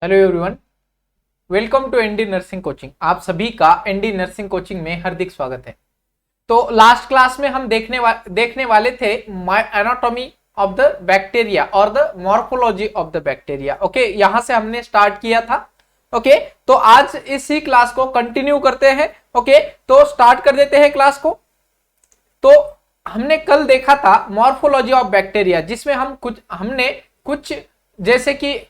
Hello everyone, welcome to ND nursing coaching. आप सभी का एनडी नर्सिंग कोचिंग में हार्दिक स्वागत है। तो लास्ट क्लास में हम देखने वाले थे एनाटॉमी ऑफ द बैक्टीरिया और the morphology of the bacteria. Okay, यहां से हमने स्टार्ट किया था। ओके, तो आज इसी क्लास को कंटिन्यू करते हैं। ओके, तो स्टार्ट कर देते हैं क्लास को। तो हमने कल देखा था मॉर्फोलॉजी ऑफ बैक्टीरिया, जिसमें हमने कुछ जैसे कि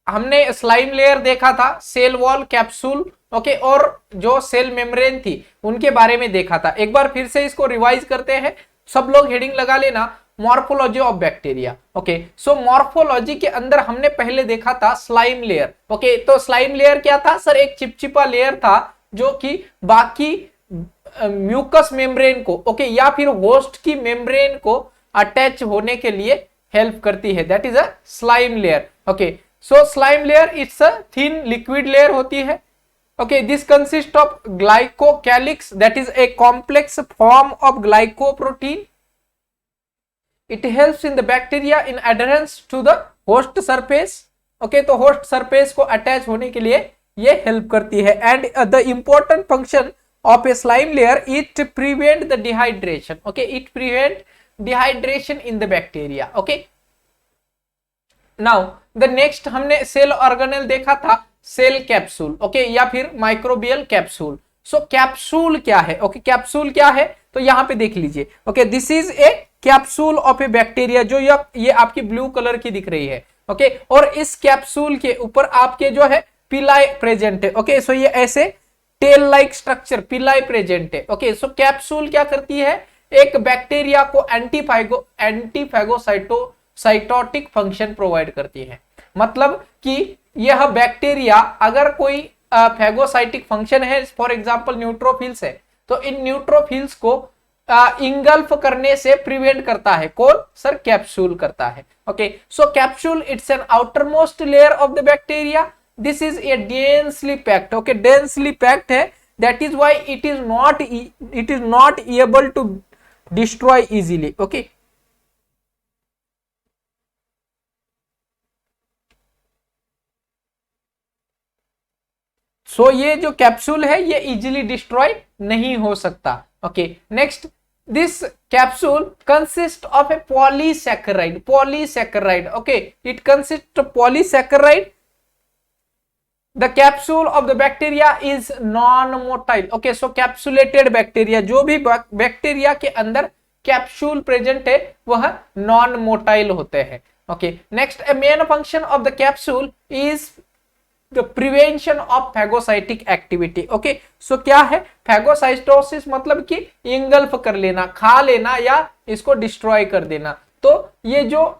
हमने स्लाइम लेयर देखा था, सेल वॉल, कैप्सूल, ओके, और जो सेल मेम्ब्रेन थी उनके बारे में देखा था। एक बार फिर से इसको रिवाइज करते हैं। सब लोग हेडिंग लगा लेना, morphology of bacteria. Okay, so morphology के अंदर हमने पहले देखा था स्लाइम लेयर। ओके, तो स्लाइम लेयर क्या था सर? एक चिपचिपा लेयर था जो कि बाकी म्यूकस मेम्ब्रेन को, ओके, या फिर होस्ट की मेम्ब्रेन को अटैच होने के लिए हेल्प करती है। That is a slime layer. Okay, so slime layer it's a thin liquid layer होती है। Okay, this consist of glycocalyx, that is a complex form of glycoprotein. It helps in the bacteria in adherence to the host surface. Okay, तो host surface को attach होने के लिए ये help करती है। And the important function of a slime layer, it prevent the dehydration. Okay, it prevent dehydration in the bacteria. Okay, now the next हमने cell organelle देखा था, सेल कैप्सूल, ओके, या फिर माइक्रोबियल कैप्सूल। सो capsule क्या है? Okay, capsule क्या है तो यहां पे देख लीजिए। Okay, this is A capsule of A bacteria, जो ये आपकी ब्लू कलर की दिख रही है। ओके, और इस कैप्सूल के ऊपर आपके जो है पिलाई प्रेजेंट है। ओके, सो ये ऐसे टेल लाइक स्ट्रक्चर पिलाई प्रेजेंट है। ओके, सो कैप्सूल क्या करती है? एक बैक्टीरिया को एंटीफैगोसाइटोटिक फंक्शन प्रोवाइड करती है। मतलब कि यह बैक्टीरिया अगर कोई फैगोसाइटिक फंक्शन है, फॉर एग्जांपल न्यूट्रोफिल्स है, तो इन न्यूट्रोफिल्स को इंगल्फ करने से प्रिवेंट करता है। कौन सर? कैप्सूल करता है। Okay, so capsule it's an outermost layer of the bacteria. This is a densely packed, okay, densely packed है, that is why it is not able to destroy easily. Okay, so ये जो capsule है ये easily destroy नहीं हो सकता। Okay, next, this capsule consist of A polysaccharide. Okay, it consist of polysaccharide. The capsule of the bacteria is non-motile. Okay, so capsulated bacteria, जो भी bacteria के अंदर कैप्सूल प्रेजेंट है वह नॉन मोटाइल होते हैं। Okay, next, a main function of the capsule is the prevention of phagocytic activity. Okay, so क्या है? फैगोसाइटोसिस मतलब कि इंगल्फ कर लेना, खा लेना या इसको डिस्ट्रॉय कर देना। तो ये जो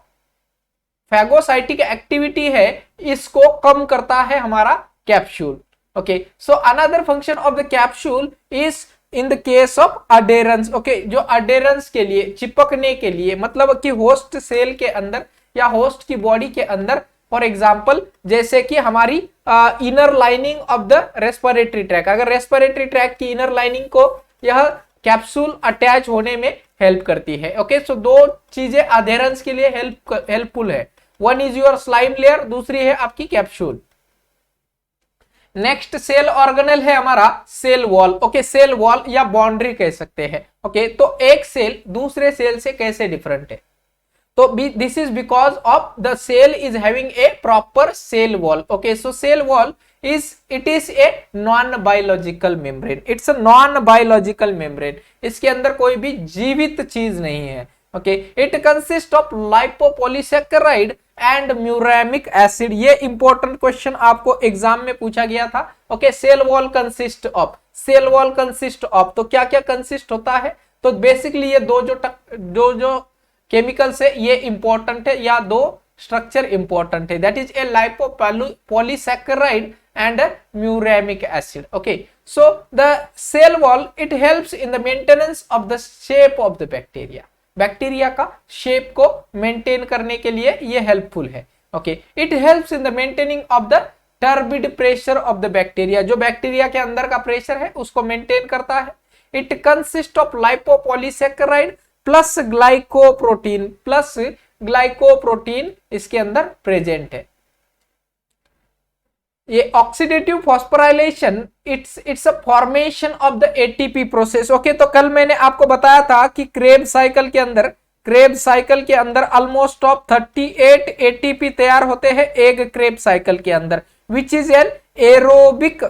फैगोसाइटिक एक्टिविटी है इसको कम करता है हमारा capsule. Okay, so another function of the capsule is in the case of adherence. Okay, जो अडेरेंस के लिए, चिपकने के लिए, मतलब कि होस्ट सेल के अंदर या होस्ट की बॉडी के अंदर, फॉर एग्जांपल जैसे कि हमारी inner lining of the respiratory tract, अगर रेस्पिरेटरी ट्रैक की इनर लाइनिंग को यह कैप्सूल अटैच होने में हेल्प करती है। ओके, सो दो चीजें अडेरेंस के लिए हेल्पफुल है। One is your slime layer, दूसरी है आपकी कैप्सूल। नेक्स्ट सेल ऑर्गेनेल है हमारा cell wall. Okay, cell wall या बाउंड्री कह सकते हैं। ओके, तो एक सेल दूसरे सेल से कैसे डिफरेंट है? तो this is because of the cell is having a proper cell wall. Okay, so cell wall it is a non biological membrane. It's a non biological membrane, इसके अंदर कोई भी जीवित चीज नहीं है। Okay, it consist of lipopolysaccharide and muramic acid. ये important question आपको एग्जाम में पूछा गया था। Okay, cell wall consist of, तो क्या क्या कंसिस्ट होता है? तो बेसिकली ये दो जो केमिकल्स है ये इंपॉर्टेंट है, या दो स्ट्रक्चर इंपॉर्टेंट है, that is a lipopolysaccharide and muramic acid. Okay, so the cell wall it helps in the maintenance of the shape of the bacteria. Bacteria का शेप को मेंटेन करने के लिए ये हेल्पफुल है। Okay, it helps in the maintaining of the turbid pressure of the bacteria, जो bacteria के अंदर का प्रेशर है उसको मेंटेन करता है। It consist of lipopolysaccharide plus glycoprotein इसके अंदर प्रेजेंट है। ये oxidative phosphorylation it's a formation of the ATP process. Okay, तो कल मैंने आपको बताया था कि क्रेब साइकिल के अंदर ऑलमोस्ट ऑफ 38 एटीपी तैयार होते हैं एक क्रेब साइकिल के अंदर, which is an aerobic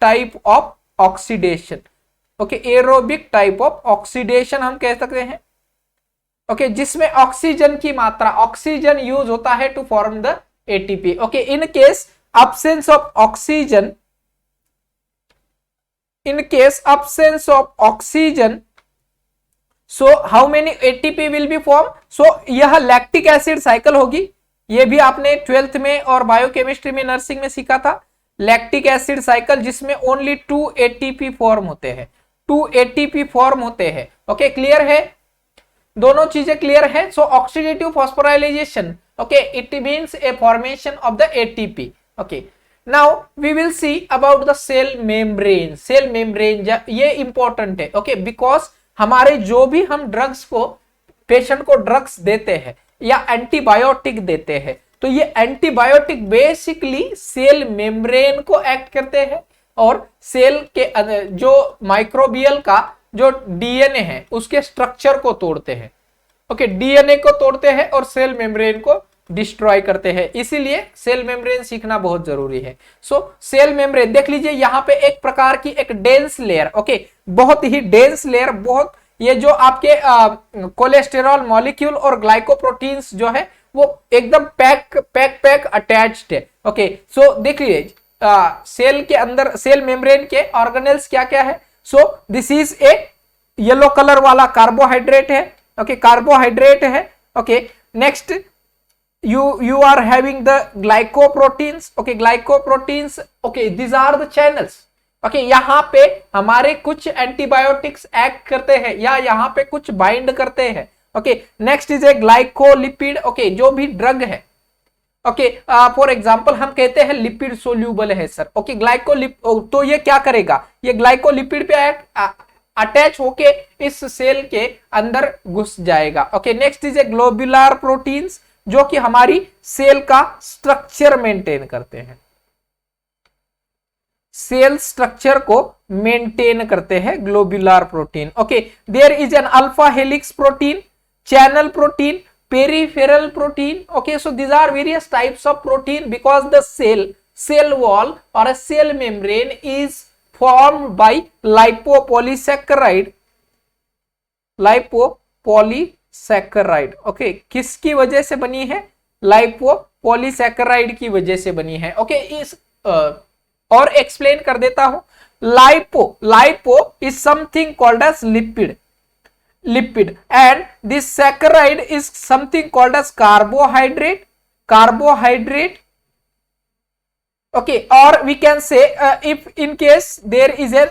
type of oxidation. Okay, aerobic type of oxidation हम कह सकते हैं। ओके, जिसमें ऑक्सीजन की मात्रा, ऑक्सीजन यूज होता है to form the ATP. Okay, in case absence of oxygen, so how many ATP will be formed? so यह लैक्टिक एसिड साइकिल होगी। ये भी आपने 12th में और बायोकेमिस्ट्री में, नर्सिंग में सीखा था, लैक्टिक एसिड साइकिल जिसमें ओनली 2 ATP फॉर्म होते हैं, 2 ATP फॉर्म होते हैं। ओके, क्लियर है, दोनों चीजें क्लियर है। So oxidative phosphorylation, okay, it means a formation of the ATP. Okay, now we will see about the cell membrane. Cell membrane ये इंपॉर्टेंट है, ओके, बिकॉज हमारे जो भी हम ड्रग्स को, पेशेंट को ड्रग्स देते हैं या एंटीबायोटिक देते हैं, तो ये एंटीबायोटिक बेसिकली सेल मेम्ब्रेन को एक्ट करते हैं और सेल के जो माइक्रोबियल का जो डीएनए है उसके स्ट्रक्चर को तोड़ते हैं। ओके, डीएनए को तोड़ते हैं और सेल मेम्ब्रेन को डिस्ट्रॉय करते हैं, इसीलिए सेल मेम्ब्रेन सीखना बहुत जरूरी है। सो सेल मेम्ब्रेन देख लीजिए, यहाँ पे एक प्रकार की एक डेंस लेयर, ओके, बहुत ही डेंस लेयर, बहुत, ये जो आपके कोलेस्टेरॉल मॉलिक्यूल और ग्लाइकोप्रोटीन्स जो है वो एकदम पैक अटैच्ड है। ओके, सो देख लीजिए सेल के अंदर, सेल मेम्ब्रेन के ऑर्गेनेल्स क्या क्या है। So this is A yellow colour वाला कार्बोहाइड्रेट है। ओके, कार्बोहाइड्रेट है। Okay, next you are having the glycoproteins. Okay, glycoproteins, okay, these are the channels. Okay, यहाँ पे हमारे कुछ एंटीबायोटिक्स एक्ट करते हैं या यहाँ पे कुछ बाइंड करते हैं। Okay, next is A glycolipid. Okay, जो भी ड्रग है, ओके, फॉर एग्जांपल हम कहते हैं लिपिड सोल्यूबल है सर। ओके, तो ये क्या करेगा, ये ग्लाइकोलिपिड पे अटैच होके इस सेल के अंदर घुस जाएगा। Okay, next is A globular proteins, जो कि हमारी सेल का स्ट्रक्चर मेंटेन करते हैं, सेल स्ट्रक्चर को मेंटेन करते हैं globular protein. Okay, there is an alpha helix protein, channel protein, peripheral protein. Okay, so these are various types of protein because the cell wall और a cell membrane is formed by lipopolysaccharide। Okay, किसकी वजह से बनी है, लाइपोपॉलीसैकेराइड की वजह से बनी है। ओके, इस और एक्सप्लेन कर देता हूं। Lipo is something called as lipid and this saccharide is something called as carbohydrate. Okay, और we can say if in case there is a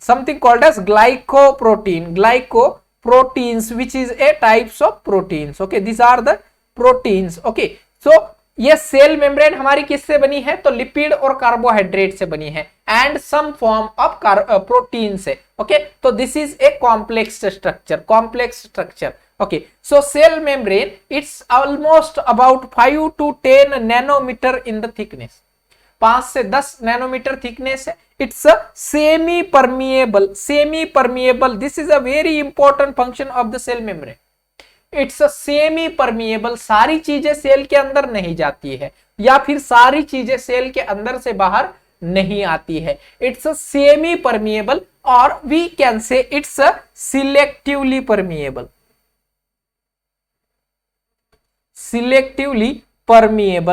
something called as glycoproteins which is a types of proteins. Okay, these are the proteins. Okay, so ये cell membrane हमारी किससे बनी है, तो lipid और carbohydrate से बनी है and some form of protein से। ओके, तो this is a complex structure. Okay, so cell membrane it's almost about 5 to 10 nanometer in the thickness, 5 से 10 नैनोमीटर थिकनेस है। It's a semi permeable. This is a very important function of the cell membrane. It's a semi permeable, सारी चीजें cell के अंदर नहीं जाती है या फिर सारी चीजें सेल के अंदर से बाहर नहीं आती है। इट्स अ सेमी परमिएबल और we can say it's a selectively permeable.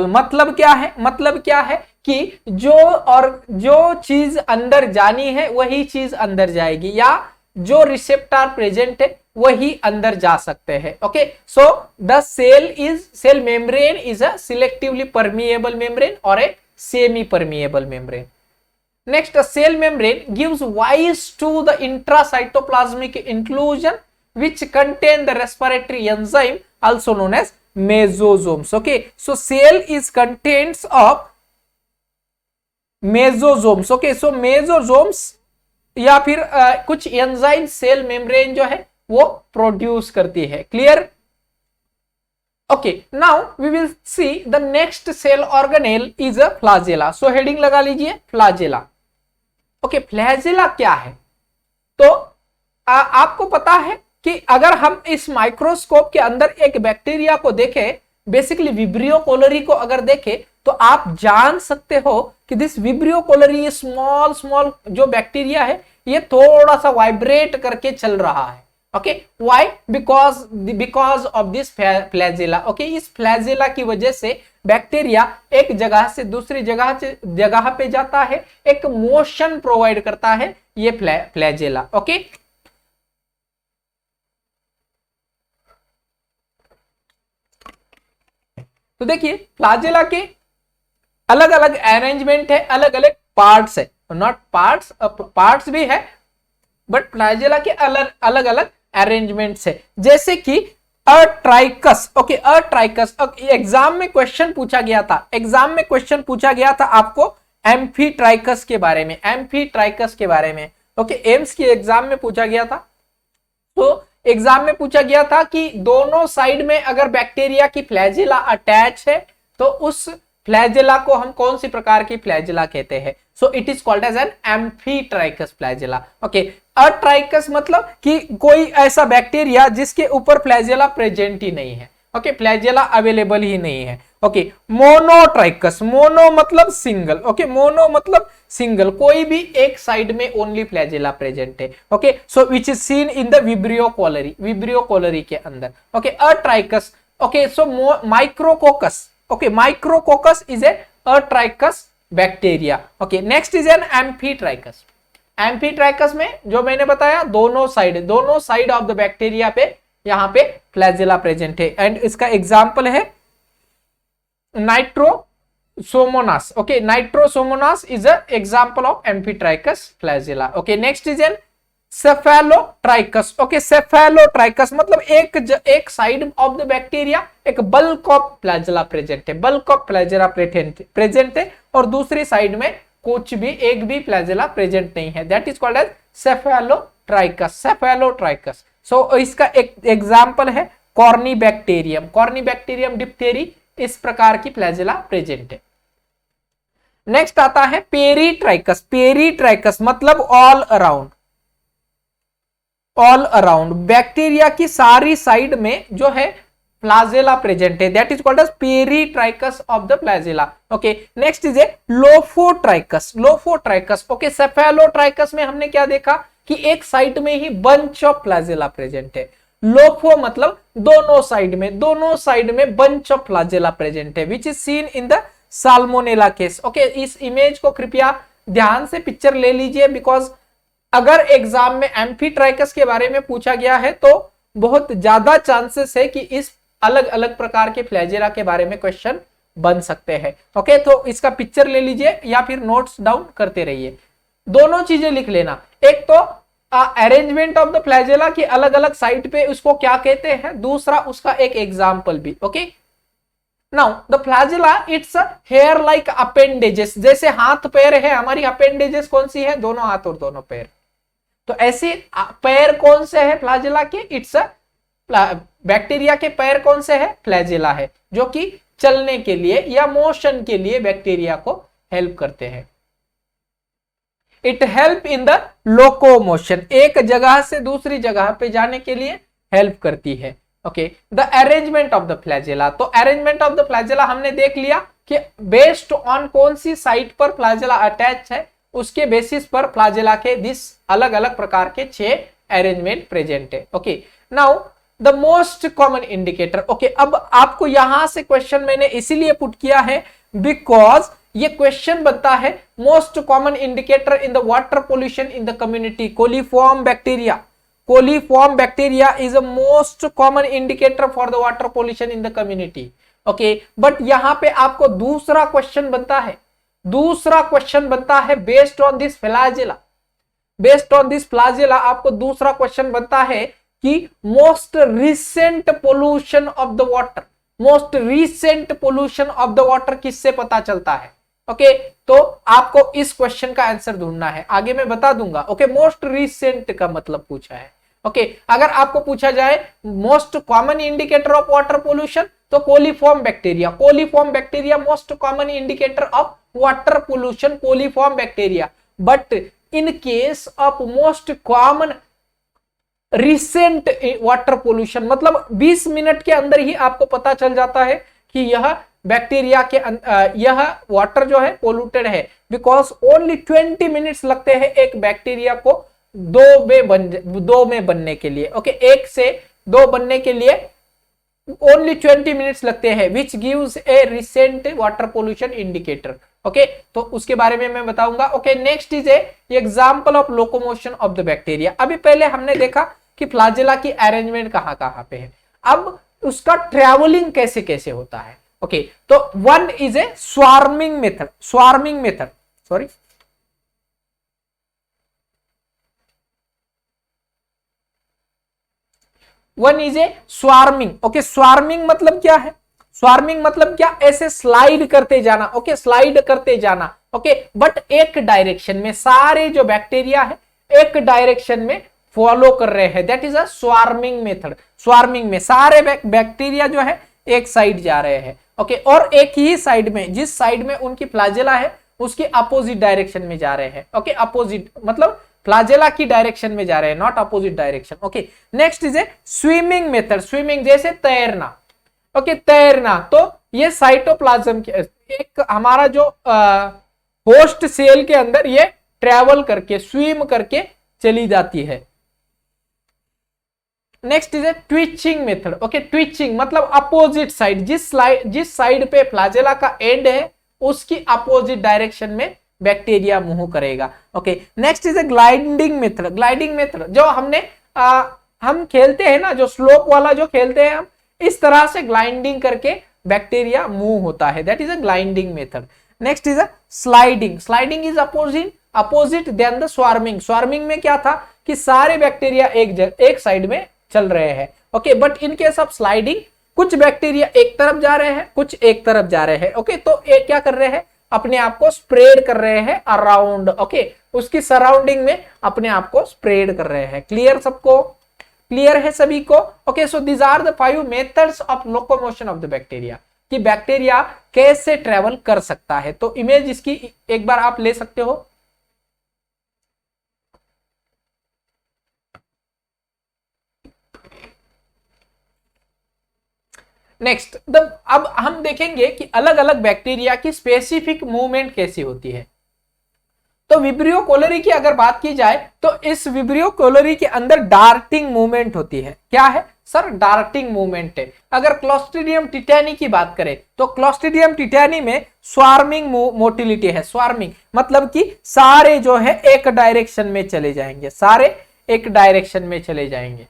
मतलब क्या है कि जो चीज अंदर जानी है वही चीज अंदर जाएगी, या जो रिसेप्टर प्रेजेंट है वही अंदर जा सकते हैं। Okay, so the cell membrane is a selectively permeable membrane और a semi permeable membrane. Next, cell membrane gives rise to the intracytoplasmic inclusion which contain the respiratory enzyme also known as mesosomes. Okay, so cell is contains of mesosomes. Okay, so mesosomes या फिर कुछ enzyme cell membrane जो है वो produce करती है। Clear? Okay, now we will see the next cell organelle is a flagella. So heading लगा लीजिए फ्लैजेला। ओके, फ्लैजेला क्या है? तो आपको पता है कि अगर हम इस माइक्रोस्कोप के अंदर एक बैक्टीरिया को देखें, बेसिकली विब्रियो कोलोरी को अगर देखें, तो आप जान सकते हो कि दिस विब्रियो कोलोरी, ये स्मॉल स्मॉल जो बैक्टीरिया है, ये थोड़ा सा वाइब्रेट करके चल रहा है। Okay, why? Because of this flagella. Okay, इस फ्लैजेला की वजह से बैक्टीरिया एक जगह से दूसरी जगह पे जाता है, एक मोशन प्रोवाइड करता है ये फ्लैजेला। ओके, तो देखिए फ्लैजेला के अलग अलग अरेंजमेंट है, अलग अलग पार्ट्स है, नॉट पार्ट्स, पार्ट्स भी है, बट फ्लैजेला के अलग अलग अरेंजमेंट्स है। जैसे कि अट्राइकस। ओके, अट्राइकस एग्जाम में क्वेश्चन पूछा गया था, एग्जाम में क्वेश्चन पूछा गया था आपको एम्फीट्राइकस के बारे में, एम्फीट्राइकस के बारे में। ओके, एम्स की एग्जाम में पूछा गया था। तो एग्जाम में पूछा गया था कि दोनों साइड में अगर बैक्टीरिया की फ्लैजेला अटैच है तो उस फ्लैजेला को हम कौन सी प्रकार की फ्लैजेला कहते हैं? So it is called as an amphitrichous flagella. Okay, atrichous मतलब कि कोई ऐसा बैक्टीरिया जिसके ऊपर फ्लैजेला प्रेजेंट ही नहीं है। ओके, फ्लैजेला अवेलेबल ही नहीं है। ओके, मोनोट्राइकस, मोनो मतलब सिंगल। ओके, मोनो मतलब सिंगल, कोई भी एक साइड में ओनली फ्लैजेला प्रेजेंट है। Okay, so which is seen in the Vibrio cholerae, Vibrio cholerae के अंदर। Okay, atrichous. Okay, so Micrococcus. Okay, Micrococcus is a atrichous bacteria. Okay, next is an amphitrichous. Amphitrichous में जो मैंने बताया दोनों side of the bacteria पे यहां पे फ्लैजेला प्रेजेंट है, एंड इसका एग्जांपल है Nitrosomonas. Okay, Nitrosomonas is a example of amphitrichous flagella. Okay, next is an cephalotrichous. Okay, cephalotrichous मतलब एक साइड ऑफ द बैक्टीरिया एक बल्क ऑफ फ्लैजेला प्रेजेंट है, बल्क ऑफ फ्लैजेला प्रेजेंट है, और दूसरी साइड में कुछ भी एक भी फ्लैजेला प्रेजेंट नहीं है, दैट इज कॉल्ड एज सेफेलोट्राइकस, सेफेलोट्राइकस। सो इसका एक एग्जांपल है कॉर्नीबैक्टीरियम, कॉर्नीबैक्टीरियम डिप्थेरी, इस प्रकार की फ्लैजेला प्रेजेंट है। नेक्स्ट आता है पेरीट्राइकस। पेरीट्राइकस मतलब all around, all around bacteria की सारी साइड में जो है फ्लैजेला प्रेजेंट है, that is called as peritrichous of the flagella. Okay, next is a lophotrichous, lophotrichous. Okay, cephalotrichous में हमने क्या देखा कि एक साइड में ही बंच ऑफ फ्लैजेला प्रेजेंट है, लोफो मतलब दोनों साइड में बंच ऑफ फ्लैजेला प्रेजेंट है, विच is seen in the salmonella case. Okay, इस इमेज को कृपया ध्यान से पिक्चर ले लीजिए, बिकॉज अगर एग्जाम में एम्फीट्राइकस के बारे में पूछा गया है तो बहुत ज्यादा चांसेस है कि इस अलग अलग प्रकार के फ्लैजेला के बारे में क्वेश्चन बन सकते हैं। ओके, तो इसका पिक्चर ले लीजिए या फिर नोट्स डाउन करते रहिए, दोनों चीजें लिख लेना। एक तो अरेंजमेंट ऑफ द फ्लैजेला की अलग अलग साइड पे उसको क्या कहते हैं, दूसरा उसका एक एग्जाम्पल भी। Okay, now the flagella it's hair like appendages, जैसे हाथ पैर है हमारी, अपेंडेजेस कौन सी है? दोनों हाथ और दोनों पैर। तो ऐसे पैर कौन से है फ्लैजेला के? इट्स बैक्टीरिया के पैर कौन से है? फ्लैजेला है, जो कि चलने के लिए या मोशन के लिए बैक्टीरिया को हेल्प करते हैं। It help in the locomotion, एक जगह से दूसरी जगह पे जाने के लिए हेल्प करती है। Okay, the arrangement of the flagella, तो अरेंजमेंट ऑफ द फ्लैजेला हमने देख लिया कि बेस्ड ऑन कौन सी साइट पर फ्लैजेला अटैच है, उसके बेसिस पर फ्लैजेला के दिस अलग अलग प्रकार के 6 अरेंजमेंट प्रेजेंट है। Okay, now the most common indicator. Okay, अब आपको यहां से क्वेश्चन मैंने इसीलिए पुट किया है बिकॉज ये क्वेश्चन बनता है most common indicator in the water pollution in the community, coliform bacteria. Coliform bacteria is a most common indicator for the water pollution in the community. Okay, but यहां पे आपको दूसरा question बनता है based on this flagella, based on this flagella आपको दूसरा question बनता है कि most recent pollution of the water, most recent pollution of the water किससे पता चलता है? ओके, तो आपको इस क्वेश्चन का आंसर ढूंढना है, आगे मैं बता दूंगा। ओके, मोस्ट रिसेंट का मतलब पूछा है। ओके, अगर आपको पूछा जाए most common indicator of water pollution, तो coliform bacteria most common indicator of water pollution, coliform bacteria. But in case of most common recent water pollution, मतलब 20 मिनट के अंदर ही आपको पता चल जाता है कि यह बैक्टीरिया के यह वाटर जो है पोल्यूटेड है, बिकॉज ओनली 20 मिनट्स लगते हैं एक बैक्टीरिया को दो में बनने के लिए। ओके, एक से दो बनने के लिए ओनली 20 मिनट्स लगते हैं, which gives A recent water pollution indicator. Okay, तो उसके बारे में मैं बताऊंगा। Okay, next is A example of locomotion of the bacteria. अभी पहले हमने देखा कि फ्लैजेला की अरेंजमेंट कहां कहां पे है, अब उसका ट्रेवलिंग कैसे कैसे होता है। ओके, तो one is A swarming method sorry, one is A swarming. Okay, swarming मतलब क्या है, स्वार्मिंग मतलब क्या, ऐसे स्लाइड करते जाना। ओके, स्लाइड करते जाना। ओके, बट एक डायरेक्शन में सारे जो बैक्टीरिया है एक डायरेक्शन में फॉलो कर रहे हैं, that is a swarming method. Swarming में सारे बैक्टीरिया जो है एक साइड जा रहे हैं। ओके, और एक ही साइड में, जिस साइड में उनकी फ्लैजेला है उसके अपोजिट डायरेक्शन में जा रहे हैं। ओके, अपोजिट मतलब फ्लैजेला की डायरेक्शन में जा रहे हैं, not opposite direction. Okay, next is A swimming method. Swimming जैसे तैरना। ओके, तैरना, तो ये साइटोप्लाज्म के एक हमारा जो होस्ट सेल के अंदर ये ट्रेवल करके स्विम करके चली जाती है। Next is A twitching method. Okay, twitching मतलब अपोजिट साइड, जिस साइड पे फ्लैजेला का एंड है उसकी अपोजिट डायरेक्शन में बैक्टीरिया मूव करेगा। Okay, next is A gliding method. Gliding method जो हम खेलते हैं ना, जो स्लोप वाला जो खेलते हैं हम, इस तरह से ग्लाइडिंग करके बैक्टीरिया मूव होता है, that is a gliding method. Next is a sliding. Sliding is opposite than the swarming. Swarming में क्या था कि सारे बैक्टीरिया एक साइड में चल रहे हैं। Okay, but in case of sliding कुछ बैक्टीरिया एक तरफ जा रहे हैं, कुछ एक तरफ जा रहे हैं। ओके, तो एक क्या कर रहे हैं, अपने आप को स्प्रेड कर रहे हैं अराउंड। ओके, उसकी सराउंडिंग में अपने आप को स्प्रेड कर रहे हैं। क्लियर सबको, क्लियर है सभी को। Okay, so these are the 5 methods of locomotion of the bacteria, कि बैक्टीरिया कैसे ट्रेवल कर सकता है। तो इमेज इसकी एक बार आप ले सकते हो। नेक्स्ट, अब हम देखेंगे कि अलग अलग बैक्टीरिया की स्पेसिफिक मूवमेंट कैसी होती है। तो विब्रियो कोलोरी की अगर बात की जाए तो इस विब्रियो कोलोरी के अंदर डार्टिंग मूवमेंट होती है। क्या है सर? डार्टिंग मूवमेंट है। अगर क्लोस्ट्रीडियम टिटैनी की बात करें तो क्लोस्ट्रीडियम टिटैनी में स्वार्मिंग मोटिलिटी है। स्वार्मिंग मतलब कि सारे जो है एक डायरेक्शन में चले जाएंगे, सारे एक डायरेक्शन में चले जाएंगे।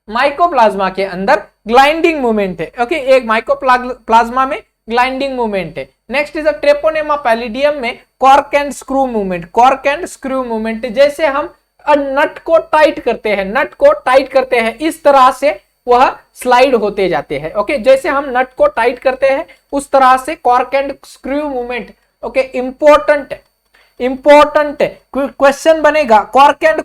माइकोप्लाज्मा के अंदर ग्लाइडिंग मूवमेंट है। ओके, एक माइकोप्लाज्मा में ग्लाइडिंग मूवमेंट है। नेक्स्ट इज ट्रेपोनेमा पैलिडियम में cork and screw movement. Cork and screw movement जैसे हम नट को टाइट करते हैं, नट को टाइट करते हैं, इस तरह से वह स्लाइड होते जाते हैं। ओके, जैसे हम नट को टाइट करते हैं उस तरह से cork and screw movement. Okay, important question बनेगा, cork and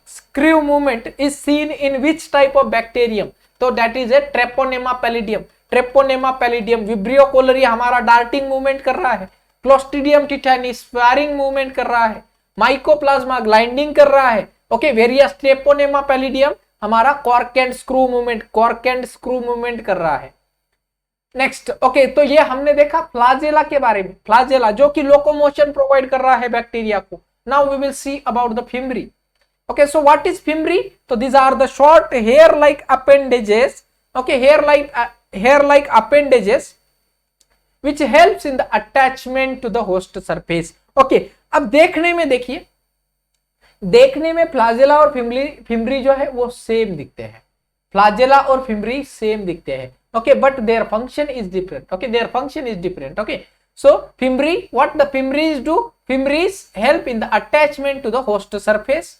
screw movement is seen in which type of bacterium? तो that is a Treponema pallidum. Treponema pallidum Vibrio cholerae हमारा डार्टिंग मूवमेंट कर रहा है, क्लोस्ट्रीडियम टिटैनी स्पैरिंग मूवमेंट कर रहा है, mycoplasma gliding कर रहा है। ओके, वेरियस ट्रेपोनेमा पैलिडियम हमारा कॉर्क एंड स्क्रू मूवमेंट कर रहा है। नेक्स्ट, ओके, तो ये हमने देखा फ्लैजेला के बारे में, फ्लैजेला जो कि लोकोमोशन प्रोवाइड कर रहा है बैक्टीरिया को। Now we will see about the fimbriae. Okay, so what is fimbri? So these are the short hair-like appendages. Okay, hair-like appendages which helps in the attachment to the host surface. Okay, अब देखने में देखिए, देखने में flagella और fimbriae जो है वो सेम दिखते हैं। फ्लैजेला और फिम्बरी सेम दिखते हैं। Okay, but their function is different. Okay, their function is different. Okay, so fimbri, what the fimbris do? Fimbris help in the attachment to the host surface.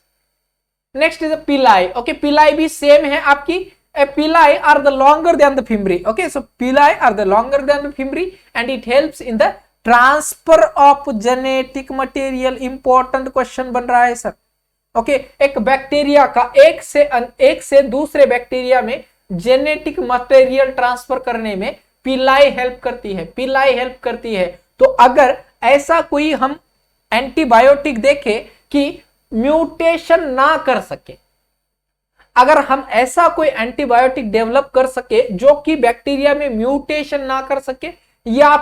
Next is pili. Okay, pili भी same है आपकी। Pili are the longer than the fimbriae. Okay, so pili are the longer than the fimbriae and it helps in the transfer of genetic material. Important question बन रहा है sir. Okay, एक bacteria का एक से दूसरे बैक्टीरिया में genetic material transfer करने में पिलाई हेल्प करती है, पिलाई हेल्प करती है। तो अगर ऐसा कोई हम एंटीबायोटिक देखे कि म्यूटेशन ना कर सके, अगर हम ऐसा कोई एंटीबायोटिक डेवलप कर सके जो कि बैक्टीरिया में म्यूटेशन ना कर सके, या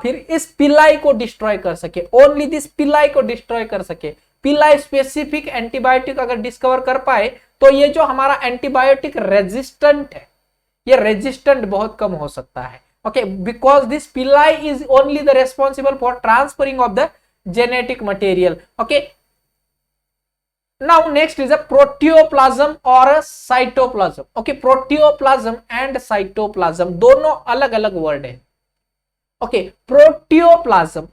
फिर इस पिलाई को डिस्ट्रॉय कर सके, ओनली दिस पिलाई को डिस्ट्रॉय कर सके, पिलाई स्पेसिफिक एंटीबायोटिक अगर डिस्कवर कर पाए, तो ये जो हमारा एंटीबायोटिक रेजिस्टेंट है, ये रेजिस्टेंट बहुत कम हो सकता है। ओके, बिकॉज दिस पिलाई is only the responsible for transferring of the genetic material. Okay, now next is a proteoplasm or a cytoplasm। okay, proteoplasm and cytoplasm दोनों अलग अलग वर्ड है। ओके, प्रोटियोप्लाज्म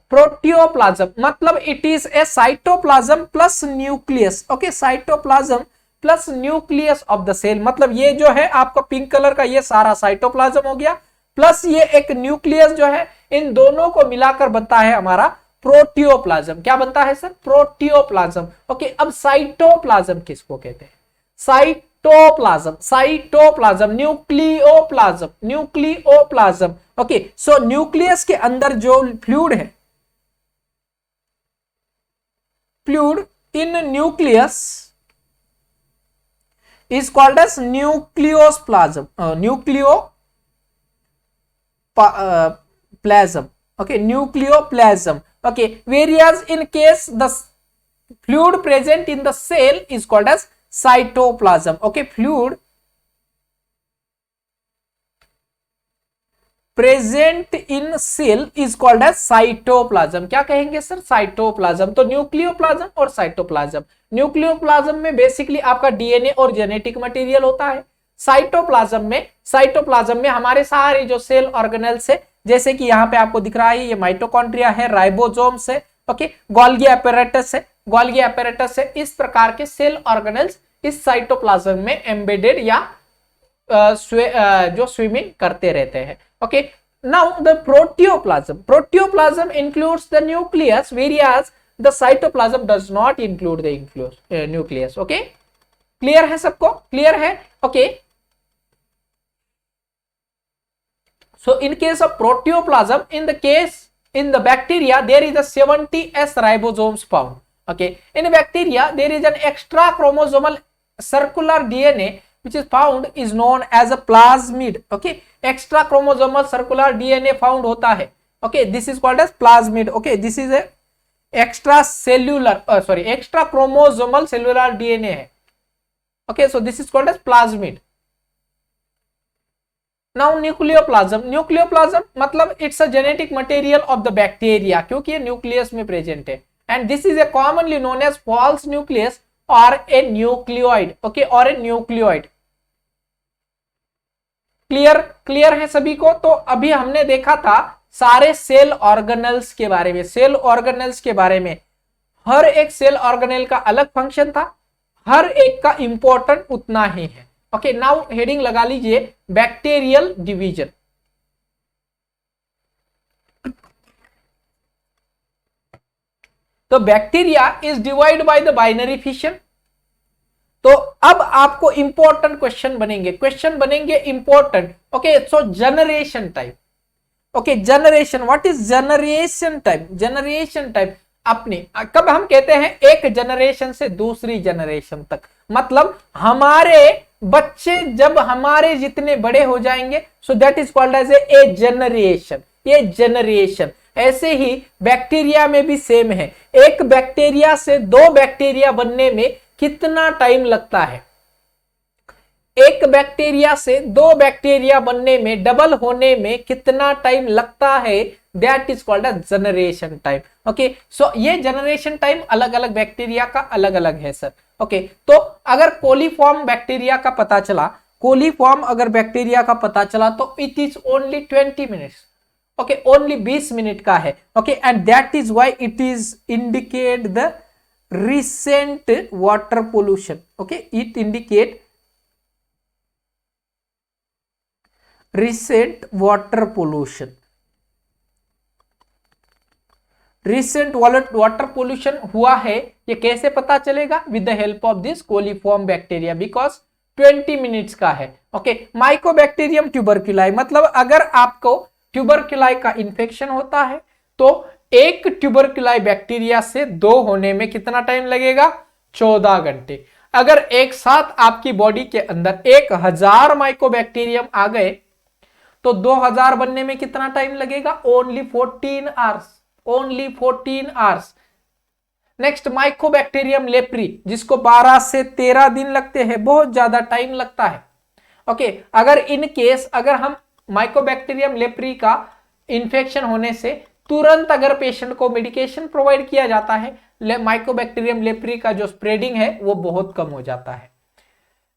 मतलब it is a cytoplasm plus nucleus. Okay, cytoplasm plus nucleus of the cell, मतलब ये जो है आपका पिंक कलर का ये सारा साइटोप्लाज्म हो गया, प्लस ये एक न्यूक्लियस जो है, इन दोनों को मिलाकर बनता है हमारा प्रोटियोप्लाज्म। क्या बनता है सर? प्रोटियोप्लाज्म। ओके, अब साइटोप्लाज्म किसको कहते हैं? Cytoplasm, cytoplasm, nucleoplasm, nucleoplasm. Okay, सो न्यूक्लियस के अंदर जो फ्लूइड है, fluid in nucleus is called as nucleoplasm, nucleoplasm। okay, nucleoplasm। okay, whereas in case the fluid present in the cell is called as cytoplasm। okay, fluid present in cell is called as cytoplasm. क्या कहेंगे sir? Cytoplasm. तो nucleoplasm और cytoplasm, nucleoplasm में basically आपका DNA और genetic material होता है। Cytoplasm में हमारे सारे जो सेल ऑर्गेनेल्स है, जैसे कि यहाँ पे आपको दिख रहा है, ये माइटोकॉन्ड्रिया है, राइबोसोम्स है, ओके, गोल्गी apparatus है, गोल्गी apparatus है, इस प्रकार के सेल ऑर्गेनेल्स इस साइटोप्लाज्म में एम्बेडेड या जो स्विमिंग करते रहते हैं। Okay, now the protoplasm includes the nucleus, whereas the cytoplasm does not include the nucleus। Okay, clear है सबको? क्लियर है? Okay, so in case of proteoplasm, in the bacteria there is a 70s ribosomes found। okay, in bacteria there is an extra chromosomal circular DNA which is found is known as a plasmid। okay, extra chromosomal circular DNA found होता है। okay, this is called as plasmid। okay, this is a extra chromosomal cellular DNA है। okay, so this is called as plasmid। now nucleoplasm मतलब it's a genetic material of the bacteria, क्योंकि ये nucleus में present है, and this is a commonly known as false nucleus or a nucleoid। okay, or a nucleoid। Clear है सभी को? तो अभी हमने देखा था सारे सेल ऑर्गेनेल्स के बारे में, सेल ऑर्गेनेल्स के बारे में। हर एक सेल ऑर्गेनेल का अलग फंक्शन था, हर एक का इंपॉर्टेंट उतना ही है। ओके, नाउ हेडिंग लगा लीजिए बैक्टीरियल डिवीजन। तो bacteria is divide by the binary fission. तो अब आपको इंपॉर्टेंट क्वेश्चन बनेंगे important. Okay, so generation type. Okay, generation, what is generation type? Generation type अपने कब हम कहते हैं एक जनरेशन से दूसरी जनरेशन तक, मतलब हमारे बच्चे जब हमारे जितने बड़े हो जाएंगे, so that is called as a generation. ये जनरेशन। ऐसे ही बैक्टीरिया में भी सेम है, एक बैक्टीरिया से दो बैक्टीरिया बनने में कितना टाइम लगता है, एक बैक्टीरिया से दो बैक्टीरिया बनने में, डबल होने में कितना टाइम लगता है, that is called as generation time. Okay, so ये जनरेशन टाइम अलग अलग बैक्टीरिया का अलग अलग है सर। ओके, तो अगर कोलीफॉर्म बैक्टीरिया का पता चला, कोलीफॉर्म अगर बैक्टीरिया का पता चला, तो it is only 20 minutes. Okay, only 20 minute का है। Okay, and that is why it is indicate the recent water pollution। okay, it indicate recent water pollution। recent water pollution हुआ है, ये कैसे पता चलेगा? with the help of this coliform bacteria, because 20 minutes का है। ओके, माइकोबैक्टीरियम ट्यूबरक्यूलाई मतलब अगर आपको ट्यूबरक्यूलाई का इन्फेक्शन होता है तो एक ट्यूबरक्यूलाई बैक्टीरिया से 2 होने में कितना टाइम लगेगा? 14 घंटे। अगर एक साथ आपकी बॉडी के अंदर 1000 माइकोबैक्टीरियम आ गए तो 2000 बनने में कितना टाइम लगेगा? Only 14 hours, only 14 hours. Next Mycobacterium leprae जिसको 12 से 13 दिन लगते हैं, बहुत ज्यादा टाइम लगता है। ओके, अगर इन केस अगर हम माइकोबैक्टीरियम लेप्री का इंफेक्शन होने से तुरंत अगर पेशेंट को मेडिकेशन प्रोवाइड किया जाता है, माइकोबैक्टीरियम लेप्री का जो स्प्रेडिंग है वो बहुत कम हो जाता है।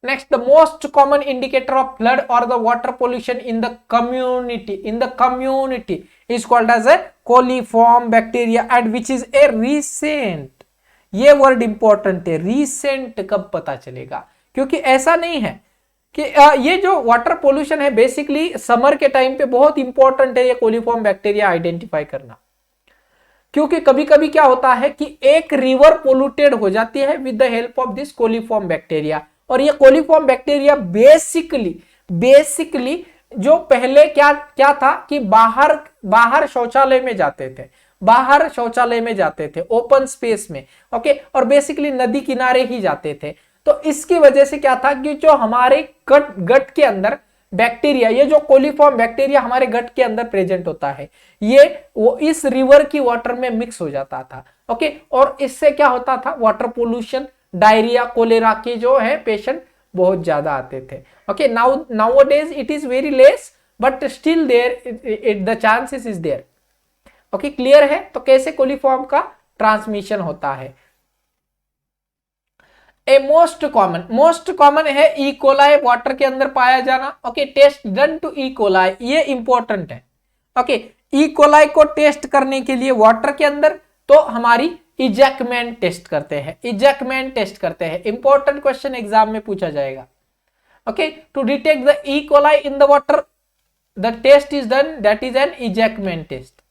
Next, the most common indicator of flood और the water pollution in the community is called as a coliform bacteria and which is a recent. ये वर्ड इंपॉर्टेंट है, रीसेंट कब पता चलेगा? क्योंकि ऐसा नहीं है कि ये जो वाटर पोल्यूशन है बेसिकली समर के टाइम पे बहुत इंपॉर्टेंट है ये कोलीफॉर्म बैक्टीरिया आइडेंटिफाई करना। क्योंकि कभी कभी क्या होता है कि एक रिवर पोल्यूटेड हो जाती है with the help of this coliform bacteria, और ये कोलीफॉर्म बैक्टीरिया बेसिकली जो पहले क्या था कि बाहर शौचालय में जाते थे, बाहर शौचालय में जाते थे ओपन स्पेस में। ओके, और बेसिकली नदी किनारे ही जाते थे। तो इसकी वजह से क्या था कि जो हमारे गट के अंदर बैक्टीरिया, ये जो कोलीफॉर्म बैक्टीरिया हमारे गट के अंदर प्रेजेंट होता है, ये वो इस रिवर की वाटर में मिक्स हो जाता था। ओके, और इससे क्या होता था? वाटर पोल्यूशन, डायरिया, कोलेरा के जो है पेशेंट बहुत ज्यादा आते थे। Okay, nowadays it is very less but still there the chances is there. Okay, clear है? तो कैसे कोलीफॉर्म का ट्रांसमिशन होता है? ए मोस्ट कॉमन है ई कोलाई, वाटर के अंदर पाया जाना। Okay, test done to E coli, ये इंपॉर्टेंट है। ओके, ई कोलाई को टेस्ट करने के लिए वाटर के अंदर तो हमारी इजैकमेंट टेस्ट करते हैं, इजैकमेंट टेस्ट करते हैं। इंपॉर्टेंट क्वेश्चन एग्जाम में पूछा जाएगा। Okay, to detect the E coli in the water the test is done, that is an Eijkman test.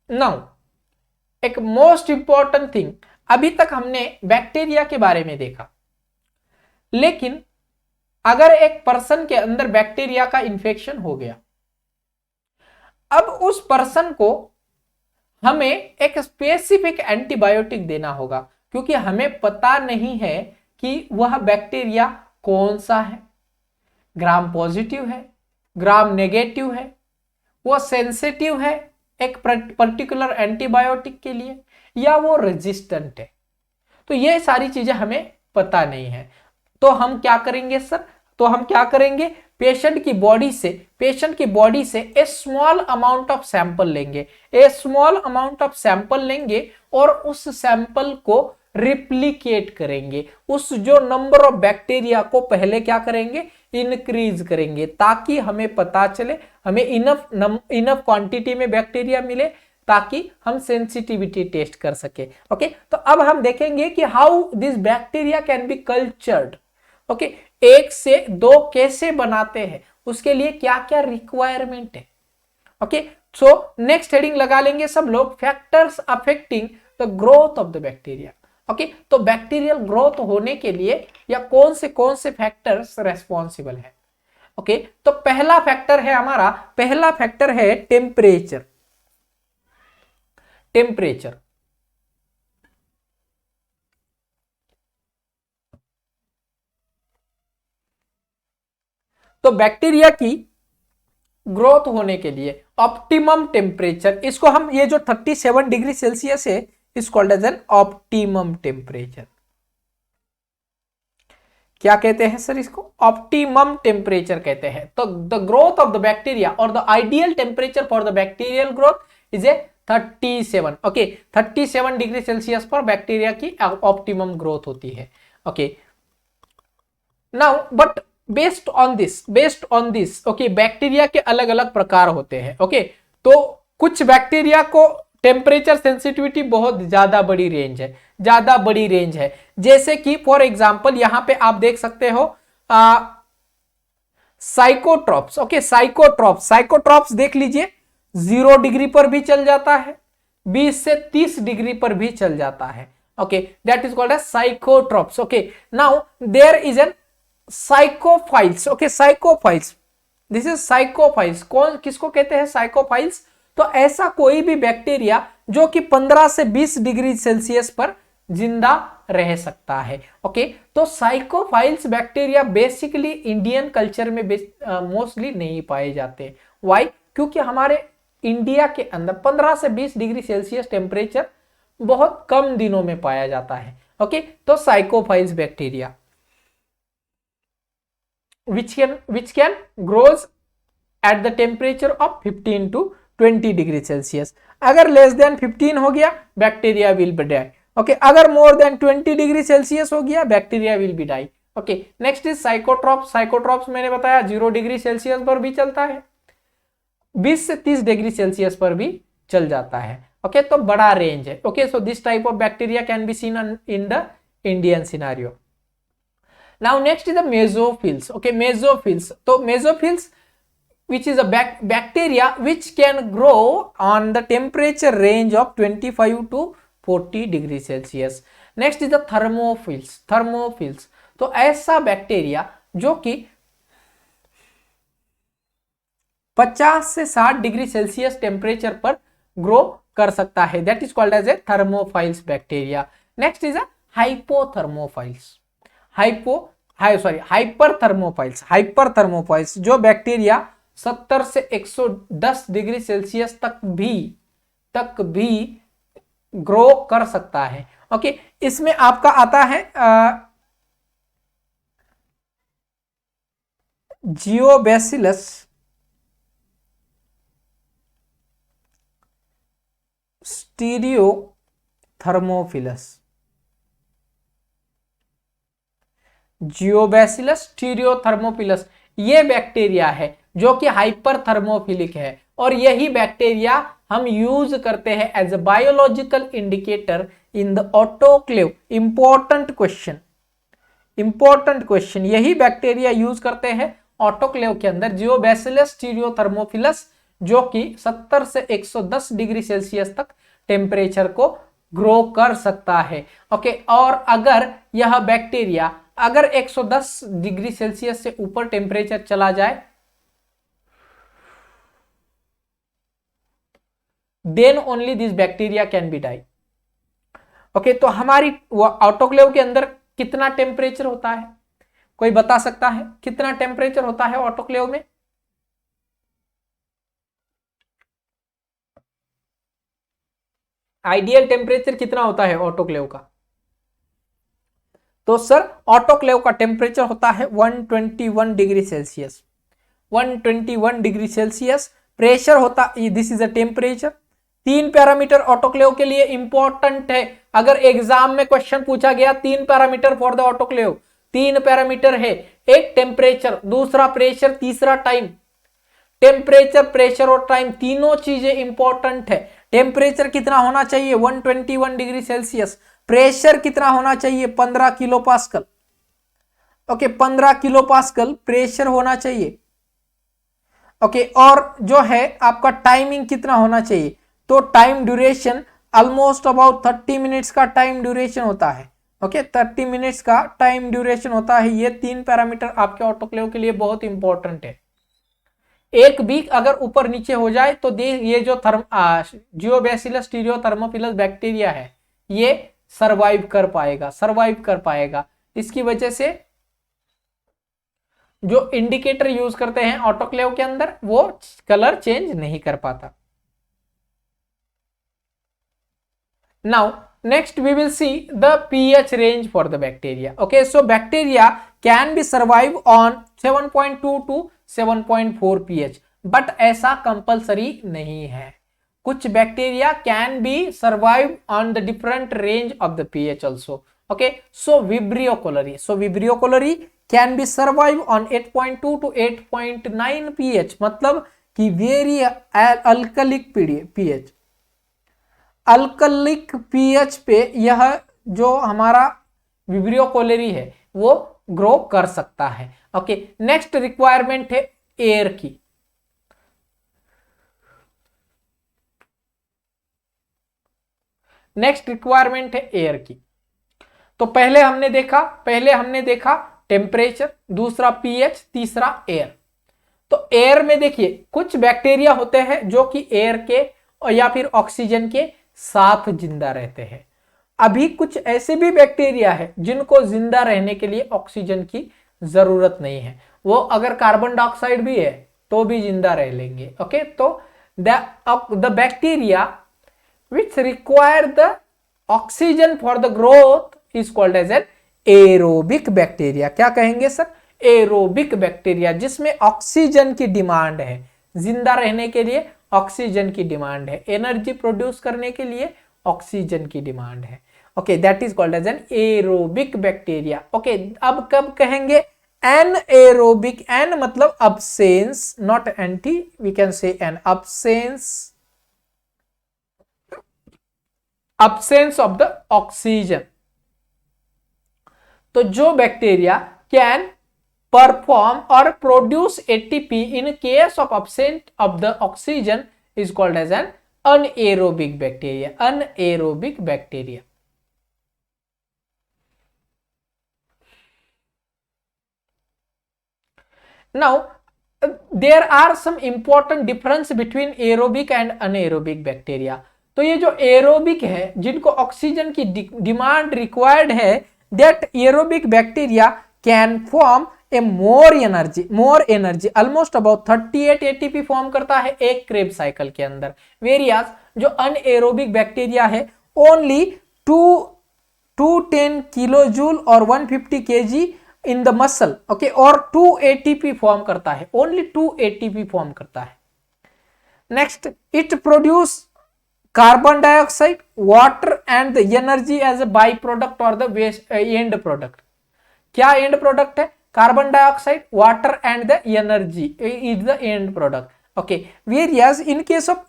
Now एक मोस्ट इंपॉर्टेंट थिंग, अभी तक हमने बैक्टीरिया के बारे में देखा, लेकिन अगर एक पर्सन के अंदर बैक्टीरिया का इंफेक्शन हो गया, अब उस पर्सन को हमें एक स्पेसिफिक एंटीबायोटिक देना होगा, क्योंकि हमें पता नहीं है कि वह बैक्टीरिया कौन सा है, ग्राम पॉजिटिव है, ग्राम नेगेटिव है, वो सेंसिटिव है एक पर्टिकुलर एंटीबायोटिक के लिए, या वो रेजिस्टेंट है। तो ये सारी चीजें हमें पता नहीं है। तो हम क्या करेंगे सर? तो हम क्या करेंगे? पेशेंट की बॉडी से ए स्मॉल अमाउंट ऑफ सैंपल लेंगे, ए स्मॉल अमाउंट ऑफ सैंपल लेंगे और उस सैंपल को रिप्लिकेट करेंगे, उस जो नंबर ऑफ बैक्टीरिया को पहले क्या करेंगे? इंक्रीज करेंगे, ताकि हमें पता चले, हमें इनफ क्वांटिटी में बैक्टीरिया मिले, ताकि हम सेंसिटिविटी टेस्ट कर सके। ओके, तो अब हम देखेंगे कि how this bacteria can B cultured. Okay, 1 से 2 कैसे बनाते हैं, उसके लिए क्या क्या रिक्वायरमेंट है। ओके, सो नेक्स्ट हेडिंग लगा लेंगे सब लोग, factors affecting the growth of the bacteria. Okay, तो बैक्टीरियल ग्रोथ होने के लिए या कौन से फैक्टर्स रेस्पॉन्सिबल है? ओके, तो पहला फैक्टर है टेम्परेचर। तो बैक्टीरिया की ग्रोथ होने के लिए ऑप्टिमम टेम्परेचर, इसको हम ये जो 37 डिग्री सेल्सियस है is called as an optimum temperature. क्या कहते हैं सर इसको? ऑप्टिमम टेम्परेचर कहते हैं। तो the growth of the bacteria और the ideal temperature for the bacterial growth is a 37। Okay, 37 degree Celsius पर बैक्टीरिया की ऑप्टिमम ग्रोथ होती है। Okay, now but based on this okay, bacteria के अलग अलग प्रकार होते हैं। ओके, तो कुछ बैक्टीरिया को टेम्परेचर सेंसिटिविटी बहुत ज्यादा बड़ी रेंज है, जैसे कि फॉर एग्जांपल यहां पे आप देख सकते हो साइकोट्रॉप्स। ओके, साइकोट्रॉप्स देख लीजिए, 0 डिग्री पर भी चल जाता है, 20 से 30 डिग्री पर भी चल जाता है। Okay, that is called as psychotrophs. Okay, now there is an psychrophiles. Okay, psychrophiles, this is psychrophiles. कौन किसको कहते हैं साइकोफाइल्स? तो ऐसा कोई भी बैक्टीरिया जो कि 15 से 20 डिग्री सेल्सियस पर जिंदा रह सकता है. ओके, तो साइकोफाइल्स बैक्टीरिया बेसिकली इंडियन कल्चर में मोस्टली नहीं पाए जाते. व्हाई? क्योंकि हमारे इंडिया के अंदर 15 से 20 डिग्री सेल्सियस टेम्परेचर बहुत कम दिनों में पाया जाता है. ओके, तो साइकोफाइल्स bacteria which can grows at the temperature of 15 to 20 degree Celsius. अगर लेस देन 15 हो गया bacteria will be die. Okay, अगर मोर देन 20 डिग्री सेल्सियस हो गया bacteria will be die. Okay, next is psychrotrophs. Psychrotrophs मैंने बताया 0 degree Celsius पर भी चलता है, 20 से 30 डिग्री सेल्सियस पर भी चल जाता है. ओके, तो बड़ा रेंज है. Okay, so this type of bacteria can be seen in the Indian scenario. Now next is the mesophils. Okay, mesophils. So mesophils, which is a bacteria which can grow on the temperature range of 25 to 40 degree Celsius. Next is the thermophiles. Thermophiles तो ऐसा bacteria जो कि 50 से 60 degree Celsius temperature पर grow कर सकता है. That is called as a thermophiles bacteria. Next is a hypothermophiles. Hyperthermophiles. Hyperthermophiles जो बैक्टीरिया 70 से 110 डिग्री सेल्सियस तक भी ग्रो कर सकता है. ओके, इसमें आपका आता है जियोबैसिलस स्टीरियोथर्मोफिलस. जियोबैसिलस स्टीरियोथर्मोफिलस ये बैक्टीरिया है जो कि हाइपर थर्मोफिलिक है और यही बैक्टीरिया हम यूज करते हैं as a biological indicator in the autoclave. Important question, यही बैक्टीरिया यूज करते हैं ऑटोक्लेव के अंदर. जियोबैसिलस स्टीरियोथर्मोफिलस जो कि 70 से 110 डिग्री सेल्सियस तक टेम्परेचर को ग्रो कर सकता है. ओके, और अगर यह बैक्टीरिया अगर 110 डिग्री सेल्सियस से ऊपर टेम्परेचर चला जाए then only this bacteria can be die. Okay, तो हमारी ऑटोक्लेव के अंदर कितना टेम्परेचर होता है? कोई बता सकता है कितना टेम्परेचर होता है ऑटोक्लेव में? आइडियल टेम्परेचर कितना होता है ऑटोक्लेव का? तो सर ऑटोक्लेव का टेम्परेचर होता है 121 degree Celsius. 121 degree Celsius pressure होता, this is a temperature. 3 parameter autoclave के लिए इंपॉर्टेंट है. अगर एग्जाम में क्वेश्चन पूछा गया 3 parameter for the autoclave, 3 parameter है. एक टेम्परेचर, दूसरा प्रेशर, तीसरा टाइम. टेम्परेचर, प्रेशर और टाइम तीनों चीजें इंपॉर्टेंट है. टेम्परेचर कितना होना चाहिए? 121 डिग्री सेल्सियस. प्रेशर कितना होना चाहिए? 15 kilo pascal. Okay, 15 kilo pascal pressure होना चाहिए. ओके, और जो है आपका टाइमिंग कितना होना चाहिए? तो time duration almost about 30 minutes का टाइम ड्यूरेशन होता है. ओके, 30 मिनट्स का टाइम ड्यूरेशन होता है. ये 3 पैरामीटर आपके ऑटोक्लेव के लिए बहुत इंपॉर्टेंट है. एक भी अगर ऊपर नीचे हो जाए तो ये जो जियोबैसिलस स्टीरियोथर्मोफिलस बैक्टीरिया है ये सर्वाइव कर पाएगा. इसकी वजह से जो इंडिकेटर यूज करते हैं ऑटोक्लेव के अंदर वो कलर चेंज नहीं कर पाता. Now next we will see the pH range for the bacteria. Okay, so bacteria can be survive on 7.2 to 7.4 pH, but ऐसा कंपलसरी नहीं है. कुछ bacteria can B survive on the different range of the pH also. Okay, so Vibrio cholerae can be survive on 8.2 to 8.9 pH, मतलब कि very अल्कलिक pH. अल्कलिक pH पे यह जो हमारा विब्रियो कोलेरी है वो ग्रो कर सकता है. ओके, नेक्स्ट रिक्वायरमेंट है एयर की. नेक्स्ट रिक्वायरमेंट है एयर की. तो पहले हमने देखा टेम्परेचर, दूसरा पीएच, तीसरा एयर। तो एयर में देखिए कुछ बैक्टीरिया होते हैं जो कि एयर के या फिर ऑक्सीजन के साथ जिंदा रहते हैं। अभी कुछ ऐसे भी बैक्टीरिया है जिनको जिंदा रहने के लिए ऑक्सीजन की जरूरत नहीं है, वो अगर कार्बन डाइऑक्साइड भी है तो भी जिंदा रह लेंगे। ओके, तो the bacteria which require the oxygen for the growth is called as an aerobic bacteria। क्या कहेंगे सर? एरोबिक बैक्टीरिया, जिसमें ऑक्सीजन की डिमांड है, जिंदा रहने के लिए ऑक्सीजन की डिमांड है, एनर्जी प्रोड्यूस करने के लिए ऑक्सीजन की डिमांड है। Okay, that is called as an aerobic bacteria. Okay, अब कब कहेंगे एन एरोबिक? एन मतलब absence, not anti, we can say an absence of the oxygen। तो जो बैक्टीरिया कैन परफॉर्म और produce ATP in case of absence of the oxygen is called as an anaerobic bacteria। anaerobic bacteria। now there are some important difference between aerobic and anaerobic bacteria। तो ये जो aerobic है, जिनको oxygen की demand required है, that aerobic bacteria can form A more energy almost about 38 ATP form करता है एक क्रेब साइकिल के अंदर। वेरियस जो अनएरोबिक बैक्टीरिया है ओनली 210 किलो जूल और 150 KG in the muscle. Okay, और 2 एटीपी फॉर्म करता है, ओनली 2 एटीपी फॉर्म करता है। Next, it produce carbon dioxide, water and the energy as a by product और द वेस्ट एंड प्रोडक्ट। क्या end product है? Carbon dioxide, water and the energy is the end product. Okay, various in case of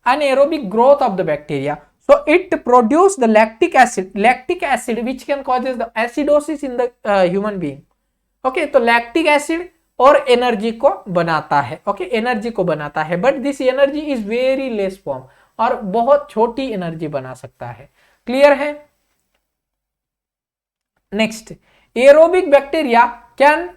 anaerobic growth of the bacteria, so it produce the lactic acid which can causes the acidosis in the human being। Okay, तो lactic acid और energy को बनाता है। Okay, energy को बनाता है, but this energy is very less form, और बहुत छोटी एनर्जी बना सकता है। क्लियर है? Next, aerobic bacteria can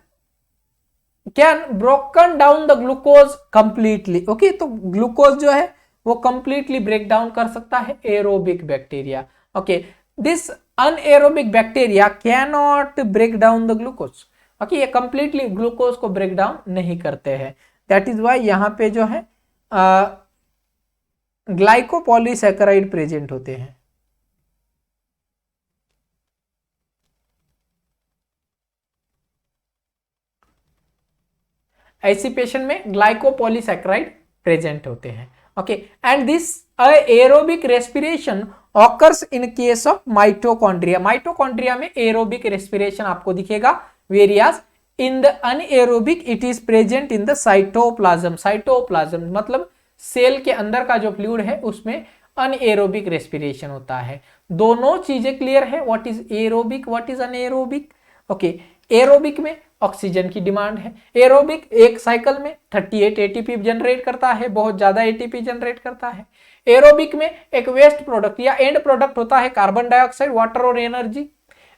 broken down the glucose completely. Okay, तो ग्लूकोज जो है वो कंप्लीटली ब्रेक डाउन कर सकता है aerobic bacteria. Okay, this anaerobic bacteria can not break down the glucose. Okay, ये कंप्लीटली ग्लूकोज को ब्रेक डाउन नहीं करते हैं। दैट इज वाई यहां पे जो है ग्लाइकोपॉलीसैकेराइड प्रेजेंट होते हैं। ऐसी पेशेंट में ग्लाइकोपॉलीसैकेराइड प्रेजेंट होते हैं। Okay, and this aerobic respiration occurs in case of mitochondria. Mitochondria में एरोबिक रेस्पिरेशन आपको दिखेगा, various in the anaerobic it is present in the cytoplasm. Cytoplasm मतलब सेल के अंदर का जो फ्लूइड है उसमें अनएरोबिक रेस्पिरेशन होता है। दोनों चीजें क्लियर है, what is aerobic, what is anaerobic. Okay, aerobic में ऑक्सीजन की डिमांड है। एरोबिक एक साइकिल में 38 एटीपी जनरेट करता है, बहुत ज्यादा एटीपी जनरेट करता है। एरोबिक में एक वेस्ट प्रोडक्ट या एंड प्रोडक्ट होता है कार्बन डाइऑक्साइड, वाटर और एनर्जी।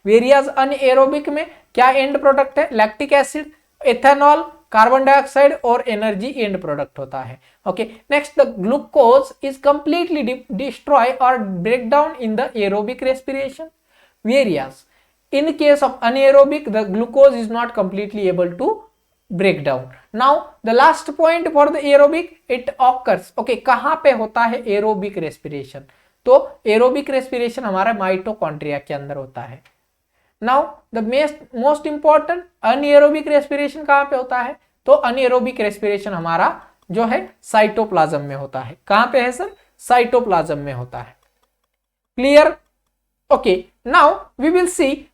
वेरियस अनएरोबिक में क्या एंड प्रोडक्ट है? Lactic acid, ethanol, carbon dioxide और एनर्जी एंड प्रोडक्ट होता है। Okay, next, the glucose is completely destroy और break down in the aerobic respiration. Various in case of anaerobic the glucose is not completely able to break down। now the last point for the aerobic it occurs। okay, कहां पे होता है aerobic respiration? तो aerobic respiration हमारा mitochondria के अंदर होता है। now the most important anaerobic respiration कहां पे होता है? तो anaerobic respiration हमारा जो है साइटोप्लाज्म में होता है। कहां पे है सर? साइटोप्लाज्म में होता है। Clear? okay, now we will see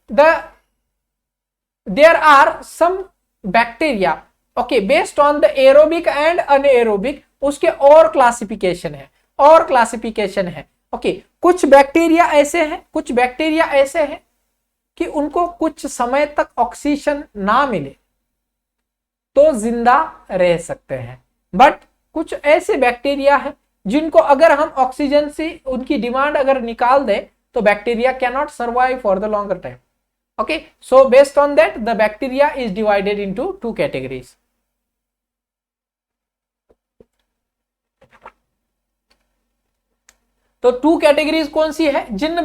there are some bacteria, okay, based on the aerobic and anaerobic उसके और क्लासिफिकेशन है। okay, कुछ बैक्टीरिया ऐसे हैं कि उनको कुछ समय तक ऑक्सीजन ना मिले तो जिंदा रह सकते हैं, बट कुछ ऐसे बैक्टीरिया है जिनको अगर हम ऑक्सीजन से उनकी डिमांड अगर निकाल दें तो bacteria can not survive for the longer time. Okay, so based on that the bacteria is divided into two categories. तो टू कैटेगरीज कौन सी है? जिन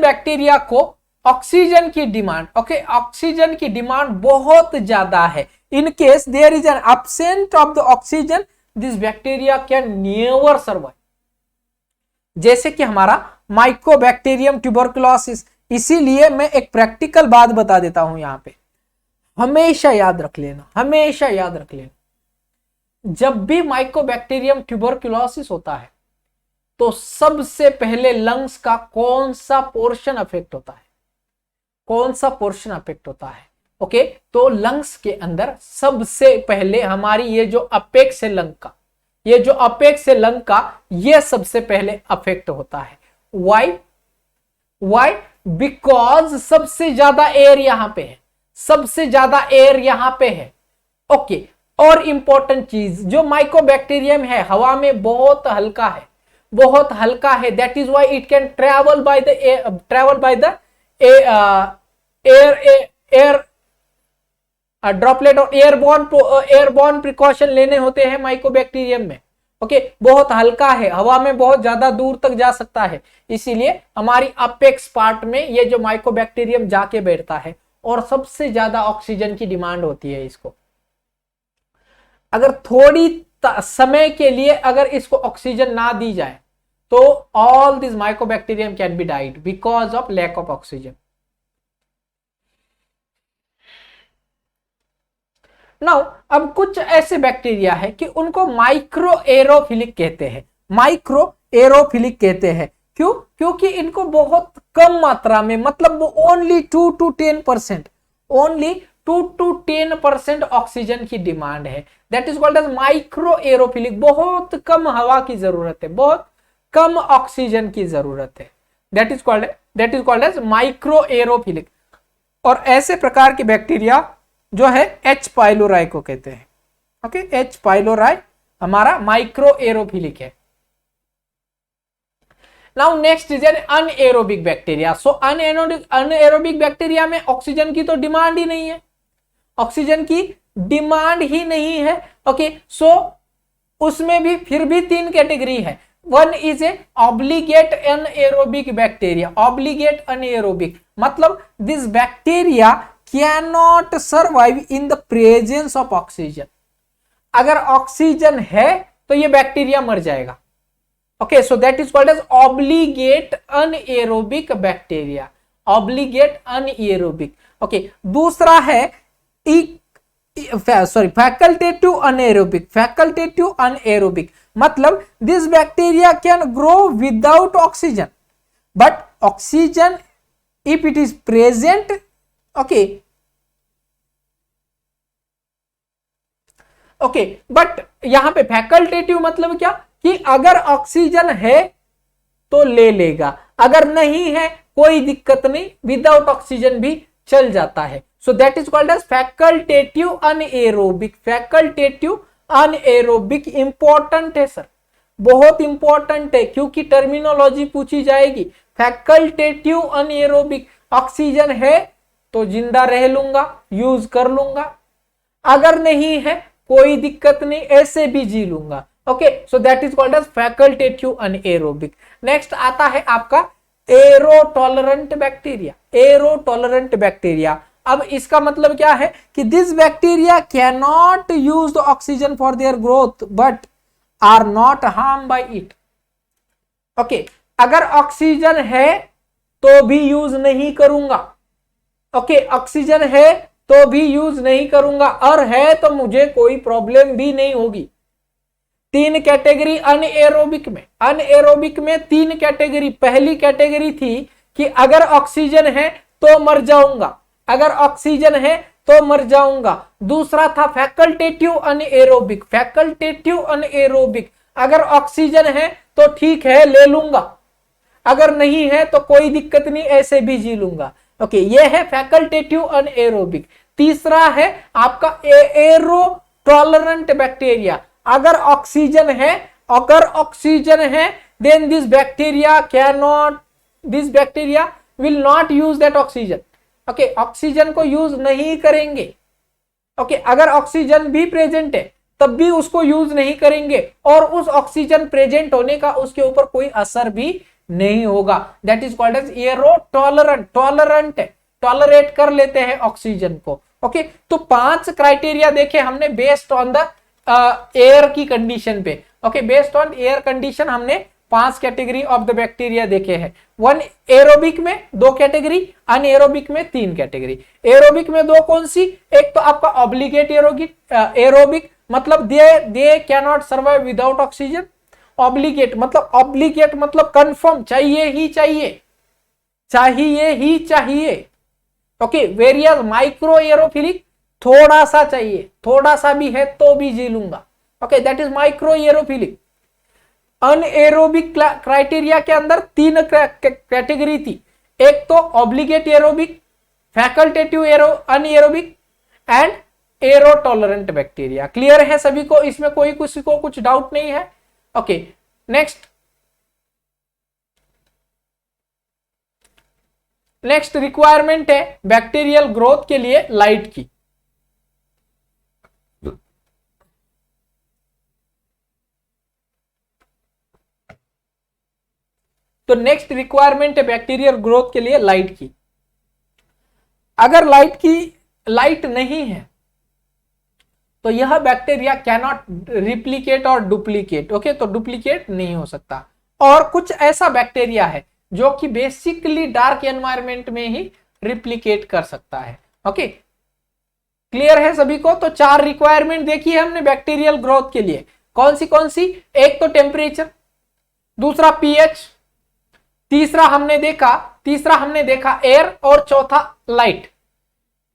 बैक्टीरिया को ऑक्सीजन की डिमांड, ओके, ऑक्सीजन की डिमांड बहुत ज्यादा है, in case there is an absent of the oxygen, this bacteria can never survive. जैसे कि हमारा माइकोबैक्टीरियम ट्यूबरकुलोसिस. इसीलिए मैं एक प्रैक्टिकल बात बता देता हूं यहां पे, हमेशा याद रख लेना, जब भी माइकोबैक्टीरियम ट्यूबरकुलोसिस होता है तो सबसे पहले लंग्स का कौन सा पोर्शन अफेक्ट होता है? ओके, तो लंग्स के अंदर सबसे पहले हमारी ये जो अपेक्स है लंग का, ये सबसे पहले अफेक्ट होता है. वाई? बिकॉज सबसे ज्यादा एयर यहां पे है, ओके. और इंपॉर्टेंट चीज, जो माइकोबैक्टीरियम है हवा में बहुत हल्का है, that is why it can travel by the air droplet और एयरबॉर्न प्रिकॉशन लेने होते हैं माइकोबैक्टीरियम में. ओके, बहुत हल्का है, हवा में बहुत ज्यादा दूर तक जा सकता है, इसीलिए हमारी अपेक्स पार्ट में ये जो माइकोबैक्टीरियम जाके बैठता है और सबसे ज्यादा ऑक्सीजन की डिमांड होती है इसको. अगर थोड़ी समय के लिए अगर इसको ऑक्सीजन ना दी जाए तो all this mycobacterium can be died because of lack of oxygen. Now अब कुछ ऐसे बैक्टीरिया है कि उनको माइक्रो एरोफिलिक कहते हैं. क्यों? क्योंकि इनको बहुत कम मात्रा में, मतलब वो ओनली 2 to 10% ऑक्सीजन की डिमांड है. That is called as micro aerophilic. बहुत कम हवा की जरूरत है, बहुत कम ऑक्सीजन की जरूरत है. That is called as micro aerophilic. और ऐसे प्रकार के बैक्टीरिया जो है H. पाइलोराई को कहते हैं. Okay, H. पाइलोराई हमारा माइक्रो एरोफिलिक है. Now next is N anaerobic bacteria. So anaerobic bacteria में ऑक्सीजन की तो डिमांड ही नहीं है. ओके, सो उसमें भी फिर भी 3 कैटेगरी है. One is a obligate anaerobic bacteria. मतलब this bacteria cannot survive in the presence of oxygen. अगर ऑक्सीजन है तो ये बैक्टीरिया मर जाएगा. Okay, so that is called as obligate anaerobic bacteria. Okay, दूसरा है फैकल्टेटिव अनएरोबिक. मतलब this bacteria can grow without oxygen, but oxygen if it is present. Okay, but यहां पे फैकल्टेटिव मतलब क्या कि अगर ऑक्सीजन है तो ले लेगा, अगर नहीं है कोई दिक्कत नहीं, विदाउट ऑक्सीजन भी चल जाता है. So that is called as facultative anaerobic. Important है सर, बहुत इंपॉर्टेंट है, क्योंकि टर्मिनोलॉजी पूछी जाएगी. फैकल्टेटिव अनएरोबिक, ऑक्सीजन है तो जिंदा रह लूंगा, यूज कर लूंगा, अगर नहीं है कोई दिक्कत नहीं, ऐसे भी जी लूंगा. Okay, so that is called as facultative anaerobic. Next आता है आपका एरोटॉलरेंट बैक्टीरिया. अब इसका मतलब क्या है कि this bacteria can not use the oxygen for their growth but are not harm by it. Okay, अगर ऑक्सीजन है तो भी यूज नहीं करूंगा. ओके, ऑक्सीजन है तो भी यूज नहीं करूंगा, और है तो मुझे कोई प्रॉब्लम भी नहीं होगी. 3 कैटेगरी अनएरोबिक में 3 कैटेगरी. पहली कैटेगरी थी कि अगर ऑक्सीजन है तो मर जाऊंगा, दूसरा था फैकल्टेटिव अनएरोबिक. अगर ऑक्सीजन है तो ठीक है ले लूंगा, अगर नहीं है तो कोई दिक्कत नहीं, ऐसे भी जी लूंगा. ओके, ये है फैकल्टेटिव अनएरोबिक. तीसरा है आपका एरो टॉलरेंट बैक्टीरिया. अगर ऑक्सीजन है then this bacteria will not use that oxygen. Okay, oxygen को यूज नहीं करेंगे. ओके, अगर ऑक्सीजन भी प्रेजेंट है तब भी उसको यूज नहीं करेंगे और उस ऑक्सीजन प्रेजेंट होने का उसके ऊपर कोई असर भी नहीं होगा. That is called as aero tolerant है, टॉलरेट कर लेते हैं ऑक्सीजन को. ओके, तो 5 क्राइटेरिया देखे हमने बेस्ड ऑन द एयर की कंडीशन पे. Okay, based on air condition हमने 5 कैटेगरी ऑफ द बैक्टीरिया देखे हैं. 1 एरोबिक में 2 कैटेगरी, अनएरोबिक में 3 कैटेगरी. एरोबिक में 2 कौन सी? एक तो आपका ऑब्लिगेट एरोबिक, मतलब दे can not survive without oxygen. Obligate मतलब कंफर्म, चाहिए ही चाहिए. ओके, वेरियस माइक्रो एरोफिलिक, थोड़ा सा चाहिए, थोड़ा सा भी है तो भी जी लूंगा. Okay, that is micro aerophilic. Anaerobic criteria के अंदर 3 कैटेगरी थी. एक तो obligate aerobic, facultative anaerobic and arrow tolerant bacteria. Clear है सभी को? इसमें कोई किसी को कुछ डाउट नहीं है? ओके, नेक्स्ट रिक्वायरमेंट है बैक्टीरियल ग्रोथ के लिए लाइट की. तो नेक्स्ट रिक्वायरमेंट है बैक्टीरियल ग्रोथ के लिए लाइट की. अगर लाइट नहीं है तो यह बैक्टीरिया कैन नॉट रिप्लिकेट और डुप्लीकेट. ओके, तो डुप्लीकेट नहीं हो सकता. और कुछ ऐसा बैक्टीरिया है जो कि बेसिकली डार्क एनवायरनमेंट में ही रिप्लिकेट कर सकता है. ओके, क्लियर है सभी को? तो 4 रिक्वायरमेंट देखी है हमने बैक्टीरियल ग्रोथ के लिए. कौन सी? एक तो टेम्परेचर, दूसरा पीएच, तीसरा हमने देखा एयर और चौथा लाइट.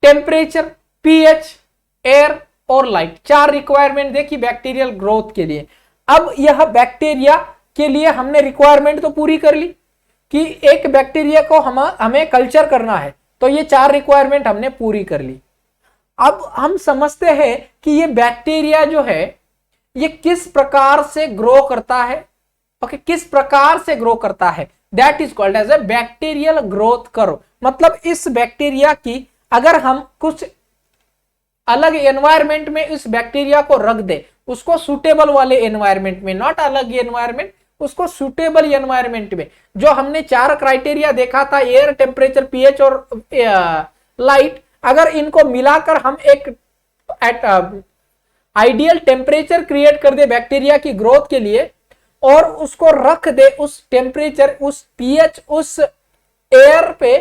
टेम्परेचर, पीएच, एयर और लाइट, 4 रिक्वायरमेंट देखी बैक्टीरियल ग्रोथ के लिए. अब यह बैक्टीरिया के लिए हमने रिक्वायरमेंट तो पूरी कर ली कि एक बैक्टीरिया को हमें कल्चर करना है, तो ये 4 रिक्वायरमेंट हमने पूरी कर ली. अब हम समझते हैं कि ये बैक्टीरिया जो है ये किस प्रकार से ग्रो करता है. ओके, किस प्रकार से ग्रो करता है, that is called as a bacterial growth curve. मतलब इस बैक्टीरिया की अगर हम कुछ अलग एनवायरमेंट में इस बैक्टीरिया को रख दे, उसको सुटेबल वाले एनवायरमेंट में, नॉट अलग एनवायरमेंट, उसको सुटेबल एनवायरमेंट में, जो हमने 4 क्राइटेरिया देखा था, एयर, टेम्परेचर, पीएच और लाइट, अगर इनको मिलाकर हम एक आइडियल टेम्परेचर क्रिएट कर दे बैक्टीरिया की ग्रोथ के लिए और उसको रख दे उस टेम्परेचर, उस पीएच, उस एयर पे,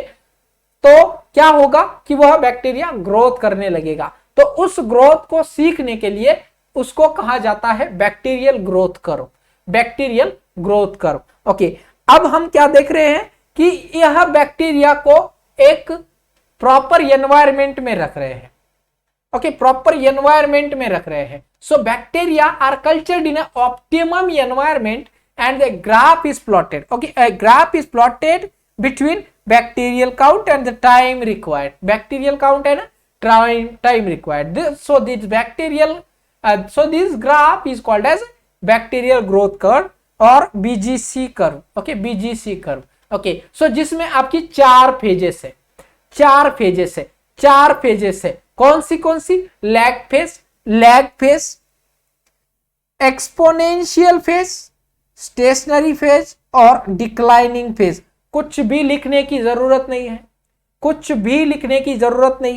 तो क्या होगा कि वह बैक्टीरिया ग्रोथ करने लगेगा. तो उस ग्रोथ को सीखने के लिए उसको कहा जाता है bacterial growth curve. Bacterial growth curve. Okay, अब हम क्या देख रहे हैं कि यह बैक्टीरिया को एक प्रॉपर एनवायरनमेंट में रख रहे हैं. ओके, प्रॉपर एनवायरनमेंट में रख रहे हैं. So bacteria are cultured in optimum environment and the graph is plotted. Okay, a graph is plotted between bacterial count and the time required. Bacterial count and time required. So this graph is called as bacterial growth curve or BGC curve. Okay, BGC curve. Okay, so जिसमें आपकी 4 phases है. 4 phases है. कौन सी? Lag phase, exponential phase, stationary phase और declining phase. कुछ भी लिखने की जरूरत नहीं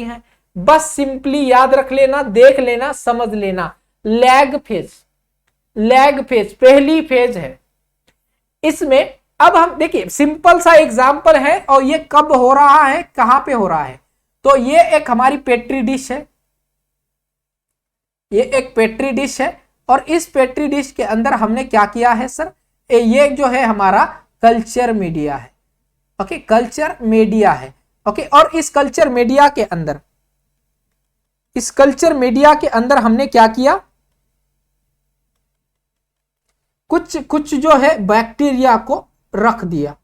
है, बस सिंपली याद रख लेना, देख लेना, समझ लेना. लैग फेज पहली फेज है. इसमें अब हम देखिए सिंपल सा एग्जांपल है और ये कब हो रहा है, कहां पे हो रहा है. तो ये एक हमारी पेट्री डिश है, और इस पेट्री डिश के अंदर हमने क्या किया है सर, ये जो है हमारा कल्चर मीडिया है. ओके, कल्चर मीडिया है. ओके, और इस कल्चर मीडिया के अंदर हमने क्या किया, कुछ जो है बैक्टीरिया को रख दिया,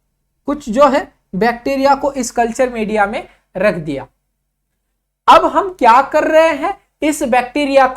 इस कल्चर मीडिया में रख दिया. अब हम क्या कर रहे हैं इस बैक्टीरिया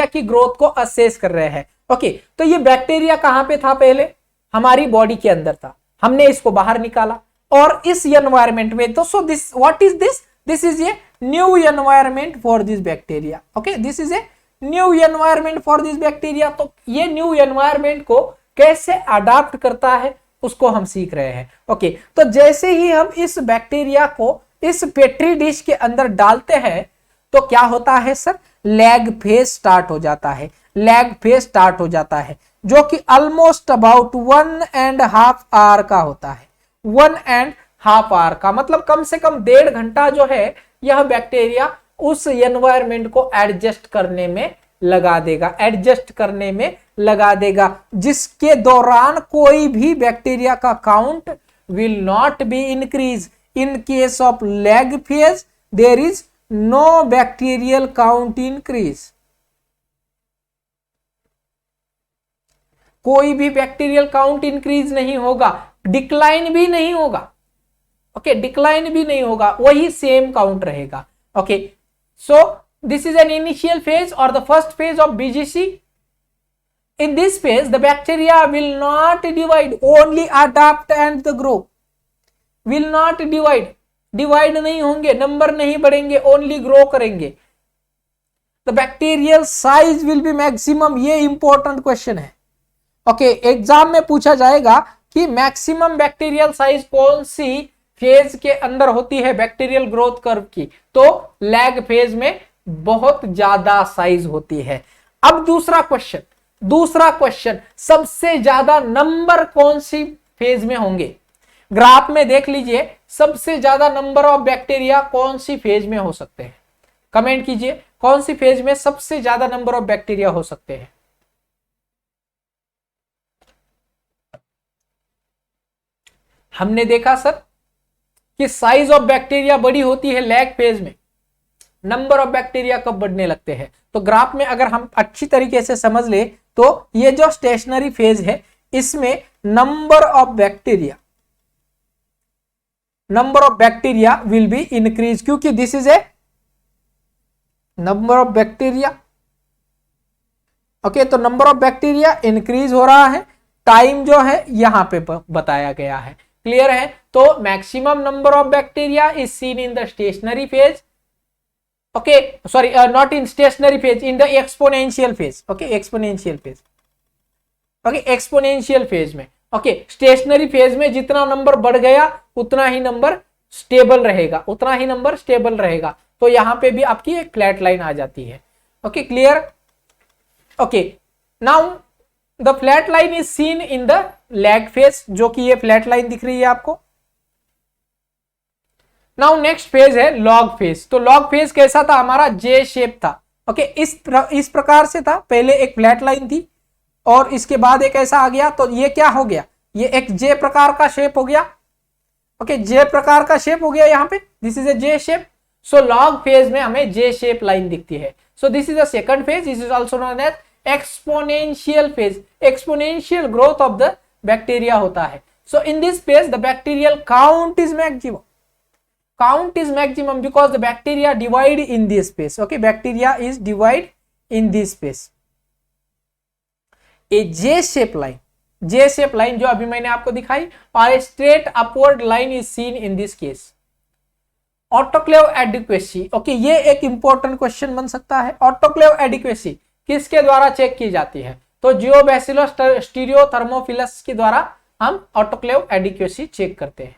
की ग्रोथ को असेस कर रहे हैं। ओके, तो ये बैक्टीरिया कहां पे था? पहले हमारी बॉडी के अंदर था, हमने इसको बाहर निकाला और इस एनवायरमेंट में, तो so this what is this? This is a new environment for this bacteria. Okay, this is a new environment for this bacteria. तो ये न्यू एनवायरमेंट को कैसे अडाप्ट करता है उसको हम सीख रहे हैं। ओके, तो जैसे ही हम इस बैक्टीरिया को इस पेट्री डिश के अंदर डालते हैं तो क्या होता है सर? लैग फेज स्टार्ट हो जाता है। लैग फेज स्टार्ट हो जाता है जो कि ऑलमोस्ट अबाउट 1.5 आवर का होता है। 1.5 आवर का मतलब कम से कम 1.5 घंटा जो है यह बैक्टीरिया उस एनवायरमेंट को एडजस्ट करने में लगा देगा, जिसके दौरान कोई भी बैक्टीरिया का count will not be increase. In case of lag phase there is no bacterial count increase. कोई भी बैक्टीरियल काउंट इंक्रीज नहीं होगा, डिक्लाइन भी नहीं होगा। ओके, डिक्लाइन भी नहीं होगा, वही सेम काउंट रहेगा। Okay, so this is an initial phase or the first phase of BGC. In this phase, the bacteria will not divide, only adapt and the grow. Will not divide, divide नहीं होंगे, number नहीं बढ़ेंगे, only grow करेंगे। The bacterial size will be maximum, ये important question है। Okay, exam में पूछा जाएगा कि मैक्सिमम बैक्टीरियल साइज कौन सी फेज के अंदर होती है बैक्टीरियल ग्रोथ कर्व की? तो लैग फेज में बहुत ज्यादा साइज होती है। अब दूसरा क्वेश्चन, सबसे ज्यादा नंबर कौन सी फेज में होंगे? ग्राफ में देख लीजिए, सबसे ज्यादा नंबर ऑफ बैक्टीरिया कौन सी फेज में हो सकते हैं? कमेंट कीजिए, कौन सी फेज में सबसे ज्यादा नंबर ऑफ बैक्टीरिया हो सकते हैं? हमने देखा सर कि साइज ऑफ बैक्टीरिया बड़ी होती है लैग फेज में, नंबर ऑफ बैक्टीरिया कब बढ़ने लगते हैं? तो ग्राफ में अगर हम अच्छी तरीके से समझ ले तो ये जो स्टेशनरी फेज है इसमें number of bacteria will be increase, क्योंकि this is a number of bacteria. Okay, तो नंबर ऑफ बैक्टीरिया इंक्रीज हो रहा है, टाइम जो है यहां पे बताया गया है। क्लियर है? तो maximum number of bacteria is seen in the stationary phase. Okay, sorry, not in stationary phase, in the exponential phase. Okay, exponential phase. Okay, exponential phase में। Okay, stationary phase में जितना नंबर बढ़ गया उतना ही number stable रहेगा, तो यहां पे भी आपकी एक फ्लैट लाइन आ जाती है। Okay, clear? Okay, now the flat line is seen in the lag phase, जो कि ये फ्लैट लाइन दिख रही है आपको। नाउ नेक्स्ट फेज है लॉग फेज। तो लॉग फेज कैसा था? हमारा जे शेप था। ओके, इस प्रकार से था, पहले एक फ्लैट लाइन थी और इसके बाद एक ऐसा आ गया, तो ये क्या हो गया? ये एक जे प्रकार का शेप हो गया। ओके, जे प्रकार का शेप हो गया यहाँ पे, this is a J shape. So log phase में हमें जे शेप लाइन दिखती है। So this is the second phase, this is also known as exponential phase. Exponential growth of the bacteria होता है। So in this phase the bacterial count is maximum. Count is maximum because the bacteria divide in this space. Okay, bacteria is divide in this space. A J-shape line जो अभी मैंने आपको दिखाई, और straight upward line is seen in this case. Autoclave adequacy. Okay, ये एक important question बन सकता है। Autoclave adequacy किसके द्वारा चेक की जाती है? तो जियोबैसिलस स्टीरियोथर्मोफिलस के द्वारा हम ऑटोक्लेव एडिक्वेसी चेक करते हैं।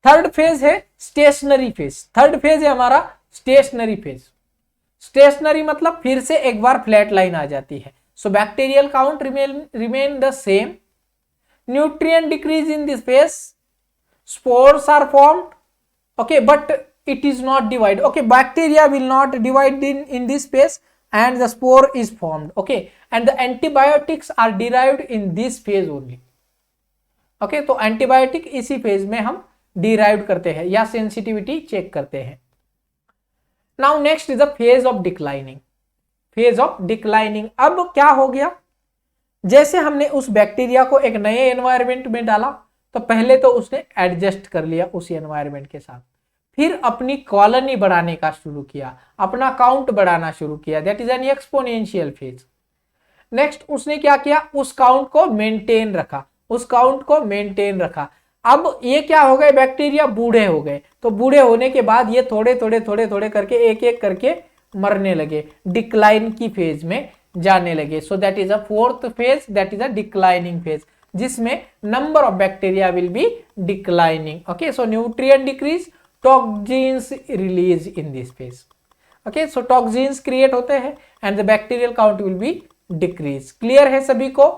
थर्ड फेज है स्टेशनरी फेज। थर्ड फेज है हमारा स्टेशनरी फेज। स्टेशनरी मतलब फिर से एक बार फ्लैट लाइन आ जाती है। So bacterial count remain the same, nutrient decrease in this phase, spores are formed, okay, but it is not divide. Okay, bacteria will not divide in this space and the spore is formed. Okay, and the antibiotics are derived in this phase only. Okay, तो antibiotic इसी phase में हम derive करते हैं या sensitivity check करते हैं। Now next is the phase of declining. Phase of declining, अब क्या हो गया? जैसे हमने उस बैक्टीरिया को एक नए एनवायरनमेंट में डाला तो पहले तो उसने एडजस्ट कर लिया उस एनवायरनमेंट के साथ, फिर अपनी कॉलोनी बढ़ाने का शुरू किया, अपना काउंट बढ़ाना शुरू किया, that is N exponential phase. Next उसने क्या किया, उस काउंट को मेंटेन रखा, उस काउंट को मेंटेन रखा। अब ये क्या हो गए, बैक्टीरिया बूढ़े हो गए, तो बूढ़े होने के बाद ये थोड़े थोड़े थोड़े थोड़े करके एक एक करके मरने लगे, डिक्लाइन की फेज में जाने लगे। So that is a fourth phase, that is a declining phase, जिसमें number of bacteria will be declining. Okay, so nutrient decrease, toxins release in this phase. Okay, so toxins create होते हैं and the bacterial count will be decrease. Clear है सभी को,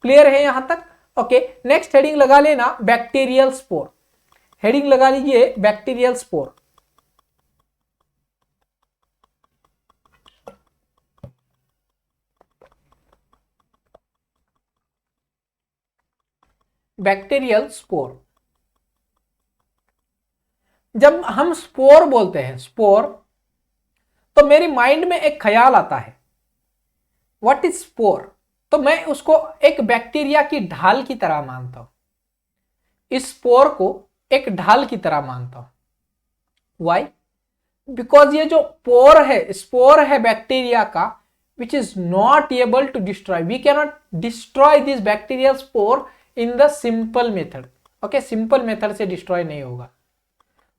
clear है यहां तक? Okay, next heading लगा लेना बैक्टीरियल स्पोर, हेडिंग लगा लीजिए बैक्टीरियल स्पोर। बैक्टीरियल स्पोर, जब हम स्पोर बोलते हैं स्पोर, तो मेरी माइंड में एक ख्याल आता है, व्हाट इज स्पोर? तो मैं उसको एक बैक्टीरिया की ढाल की तरह मानता हूं, इस स्पोर को एक ढाल की तरह मानता हूं। वाई? बिकॉज ये जो पोर है, स्पोर है बैक्टीरिया का, which is not able to destroy, we cannot destroy this bacterial spore in the simple method. Okay, simple method से डिस्ट्रॉय नहीं होगा,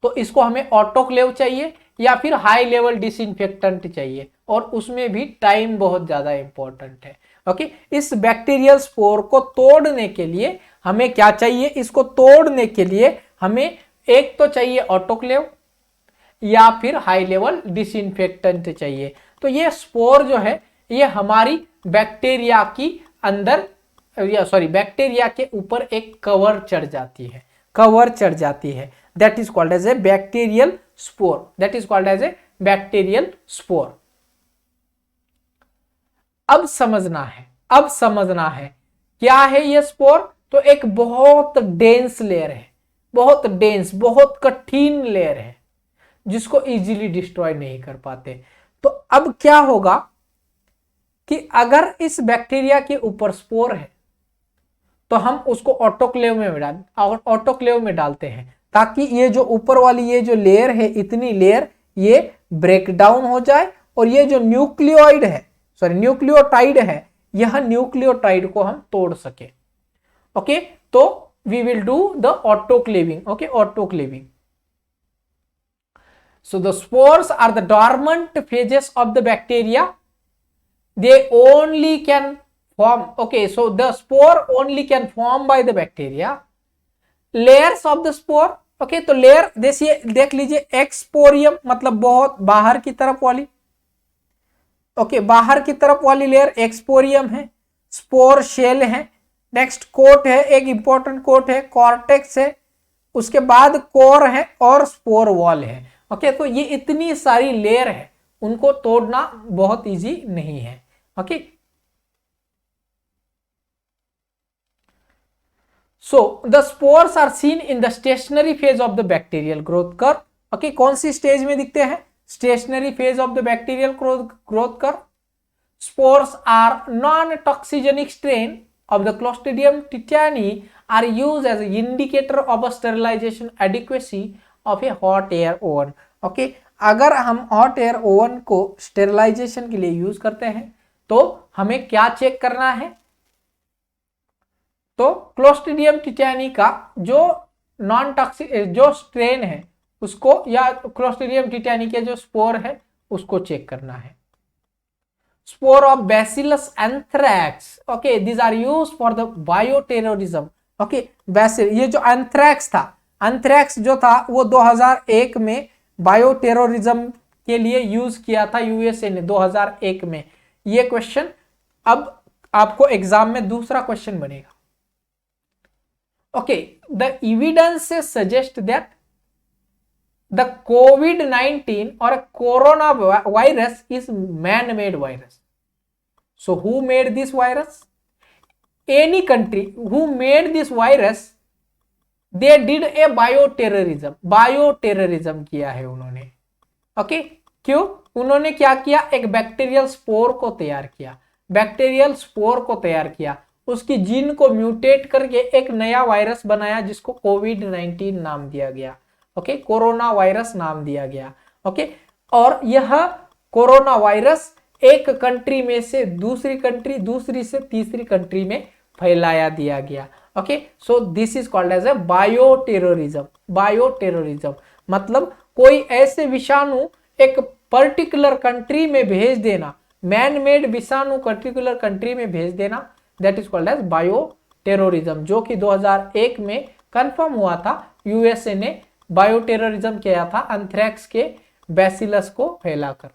तो इसको हमें ऑटोक्लेव चाहिए या फिर हाई लेवल डिसइंफेक्टेंट चाहिए, और उसमें भी टाइम बहुत ज्यादा इंपॉर्टेंट है। ओके, इस बैक्टीरियल स्पोर को तोड़ने के लिए हमें क्या चाहिए, इसको तोड़ने के लिए हमें एक तो चाहिए ऑटोक्लेव या फिर हाई लेवल डिसइंफेक्टेंट चाहिए। तो ये स्पोर जो है ये हमारी बैक्टीरिया की अंदर, सॉरी बैक्टीरिया के ऊपर एक कवर चढ़ जाती है, कवर चढ़ जाती है, that is called as a bacterial spore, that is called as a bacterial spore. अब समझना है, अब समझना है क्या है ये स्पोर। तो एक बहुत डेंस लेयर है, बहुत डेंस, बहुत कठिन लेयर है, जिसको इजीली डिस्ट्रॉय नहीं कर पाते। तो अब क्या होगा कि अगर इस बैक्टीरिया के ऊपर स्पोर है तो हम उसको ऑटोक्लेव में डालते हैं, ताकि ये जो ऊपर वाली ये जो लेयर है, इतनी लेयर ये ब्रेक डाउन हो जाए, और ये जो न्यूक्लियोइड है, सॉरी न्यूक्लियोटाइड है, यह न्यूक्लियोटाइड को हम तोड़ सके। ओके, तो we will do the autoclaving. Okay, autoclaving. So the spores are the dormant phases of the bacteria. They only can form, okay, so the spore only can form by the bacteria. Layers of the spore, okay, तो layer देखिए, देख लीजिए, एक्सपोरियम मतलब बहुत बाहर की तरफ वाली, ओके, बाहर की तरफ वाली लेयर एक्सपोरियम है, स्पोर शेल है, नेक्स्ट कोट है, एक इंपॉर्टेंट कोट है, कॉर्टेक्स है, उसके बाद कोर है और स्पोर वॉल है। ओके, तो ये इतनी सारी लेयर है, उनको तोड़ना बहुत इजी नहीं है। Okay, so the spores are seen in the stationary phase of the bacterial growth curve. Okay, कौन सी स्टेज में दिखते हैं? Stationary phase of the bacterial growth curve. Spores are non toxigenic strain of the Clostridium tetani are used as an indicator of a sterilization adequacy of a hot air oven. Okay, अगर हम hot air oven को sterilisation के लिए use करते हैं तो हमें क्या चेक करना है? तो क्लोस्ट्रीडियम टिटैनी का जो नॉन टॉक्सिक जो स्ट्रेन है उसको, या क्लोस्ट्रीडियम टिटैनी के जो स्पोर है उसको चेक करना है। Spore of Bacillus anthrax, okay, these are used for the bioterrorism. Okay, ये जो एंथ्रैक्स था, एंथ्रैक्स जो था वो 2001 में बायोटेररिज्म के लिए यूज किया था यूएसए ने 2001 में। ये क्वेश्चन अब आपको एग्जाम में दूसरा क्वेश्चन बनेगा। Okay, the evidence suggest that the COVID-19 or a coronavirus is man-made virus. So who made this virus? Any country who made this virus, they did a bioterrorism. Bioterrorism किया है उन्होंने। Okay, क्यों? उन्होंने क्या किया? एक bacterial spore को तैयार किया, बैक्टीरियल स्पोर को तैयार किया, उसकी जीन को म्यूटेट करके एक नया वायरस बनाया जिसको कोविड-19 नाम दिया गया। ओके, कोरोना वायरस नाम दिया गया। ओके, और यह कोरोना वायरस एक कंट्री में से दूसरी कंट्री, दूसरी से तीसरी कंट्री में फैलाया दिया गया। Okay, so this is called as a bio terrorism. Bio terrorism मतलब कोई ऐसे विषाणु एक पर्टिकुलर कंट्री में भेज देना, मैन मेड विषाणु पर्टिकुलर कंट्री में भेज देना, that is called as bio terrorism, जो कि 2001 में कंफर्म हुआ था। यूएसए ने बायो टेररिज्म किया था एंथ्रेक्स के बैसिलस को फैलाकर।